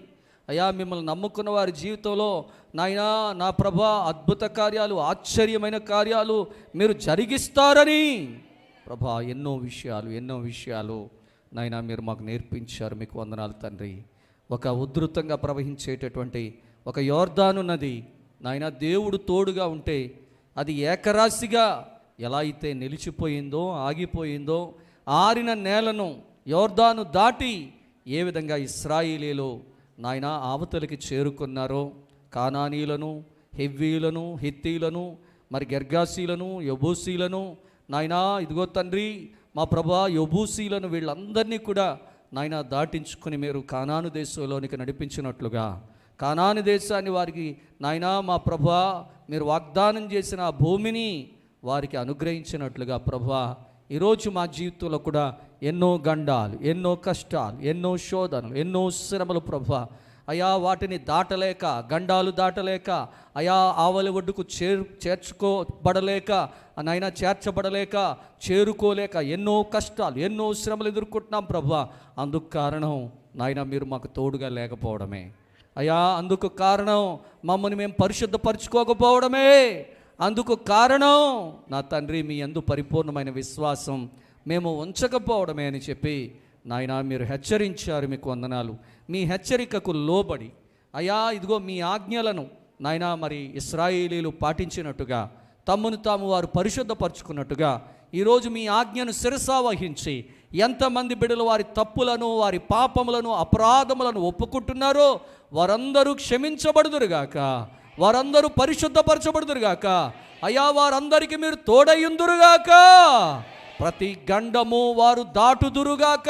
అయ్యా మిమ్మల్ని నమ్ముకున్న వారి జీవితంలో నాయనా నా ప్రభా అద్భుత కార్యాలు, ఆశ్చర్యమైన కార్యాలు మీరు జరిగిస్తారని ప్రభా ఎన్నో విషయాలు నాయనా మీరు మాకు నేర్పించారు. మీకు వందనాలు తండ్రి. ఒక ఉధృతంగా ప్రవహించేటటువంటి ఒక యోర్దాను నది నాయనా దేవుడు తోడుగా ఉంటే అది ఏకరాశిగా ఎలా అయితే నిలిచిపోయిందో, ఆగిపోయిందో, ఆరిన నేలను యోర్దాను దాటి ఏ విధంగా ఇశ్రాయేలీయులు నాయనా అవతలికి చేరుకున్నారో, కానానీయులను, హెవ్వీలను, హిత్తీలను, మరి గెర్గాసీలను, యబూసీలను నాయనా ఇదిగో తండ్రి మా ప్రభా యబూసీలను వీళ్ళందరినీ కూడా నాయనా దాటించుకొని మీరు కానాను దేశంలోనికి నడిపించినట్లుగా, కానాను దేశాన్ని వారికి నాయనా మా ప్రభా మీరు వాగ్దానం చేసిన ఆ భూమిని వారికి అనుగ్రహించినట్లుగా ప్రభా ఈరోజు మా జీవితంలో కూడా ఎన్నో గండాలు, ఎన్నో కష్టాలు, ఎన్నో శోధనలు, ఎన్నో శ్రమలు ప్రభా అయా వాటిని దాటలేక, గండాలు దాటలేక, అయా ఆవలి ఒడ్డుకు చేర్చుకోబడలేక నాయనా చేర్చబడలేక, చేరుకోలేక ఎన్నో కష్టాలు, ఎన్నో శ్రమలు ఎదుర్కొంటున్నాం ప్రభా. అందుకు కారణం నాయనా మీరు మాకు తోడుగా లేకపోవడమే అయ్యా. అందుకు కారణం మమ్మల్ని మేము పరిశుద్ధపరచుకోకపోవడమే. అందుకు కారణం నా తండ్రి మీ యందు పరిపూర్ణమైన విశ్వాసం మేము ఉంచకపోవడమే అని చెప్పి నాయనా మీరు హెచ్చరించారు. మీకు వందనాలు. మీ హెచ్చరికకు లోబడి అయ్యా ఇదిగో మీ ఆజ్ఞలను నాయనా మరి ఇశ్రాయేలీయులు పాటించినట్టుగా, తమ్మును తాము వారు పరిశుద్ధపరచుకున్నట్టుగా ఈరోజు మీ ఆజ్ఞను శిరసా వహించి ఎంతమంది బిడ్డలు వారి తప్పులను, వారి పాపములను, అపరాధములను ఒప్పుకుంటున్నారో వారందరూ క్షమించబడుదురుగాక, వారందరూ పరిశుద్ధపరచబడుదురుగాక అయ్యా. వారందరికీ మీరు తోడయ్యుందురుగాక. ప్రతి గండము వారు దాటుదురుగాక.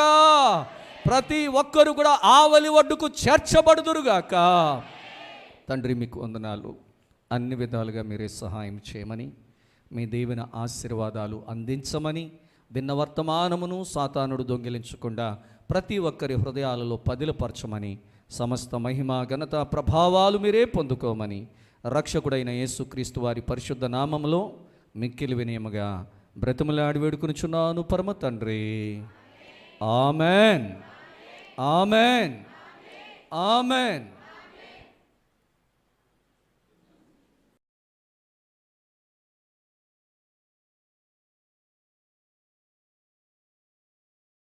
ప్రతి ఒక్కరు కూడా ఆవలి ఒడ్డుకు చేర్చబడుదురుగాక. తండ్రి మీకు వందనాలు. అన్ని విధాలుగా మీరే సహాయం చేయమని, మీ దీవెన ఆశీర్వాదాలు అందించమని, భిన్న వర్తమానమును సాతానుడు దొంగిలించకుండా ప్రతి ఒక్కరి హృదయాలలో పదిలపరచమని, సమస్త మహిమ ఘనత ప్రభావాలు మీరే పొందుకోమని రక్షకుడైన యేసుక్రీస్తు వారి పరిశుద్ధ నామములో మిక్కిలి వినయముగా బ్రతిమలాడి వేడుకొనుచున్నాను పరమ తండ్రి. Amen, amen, amen.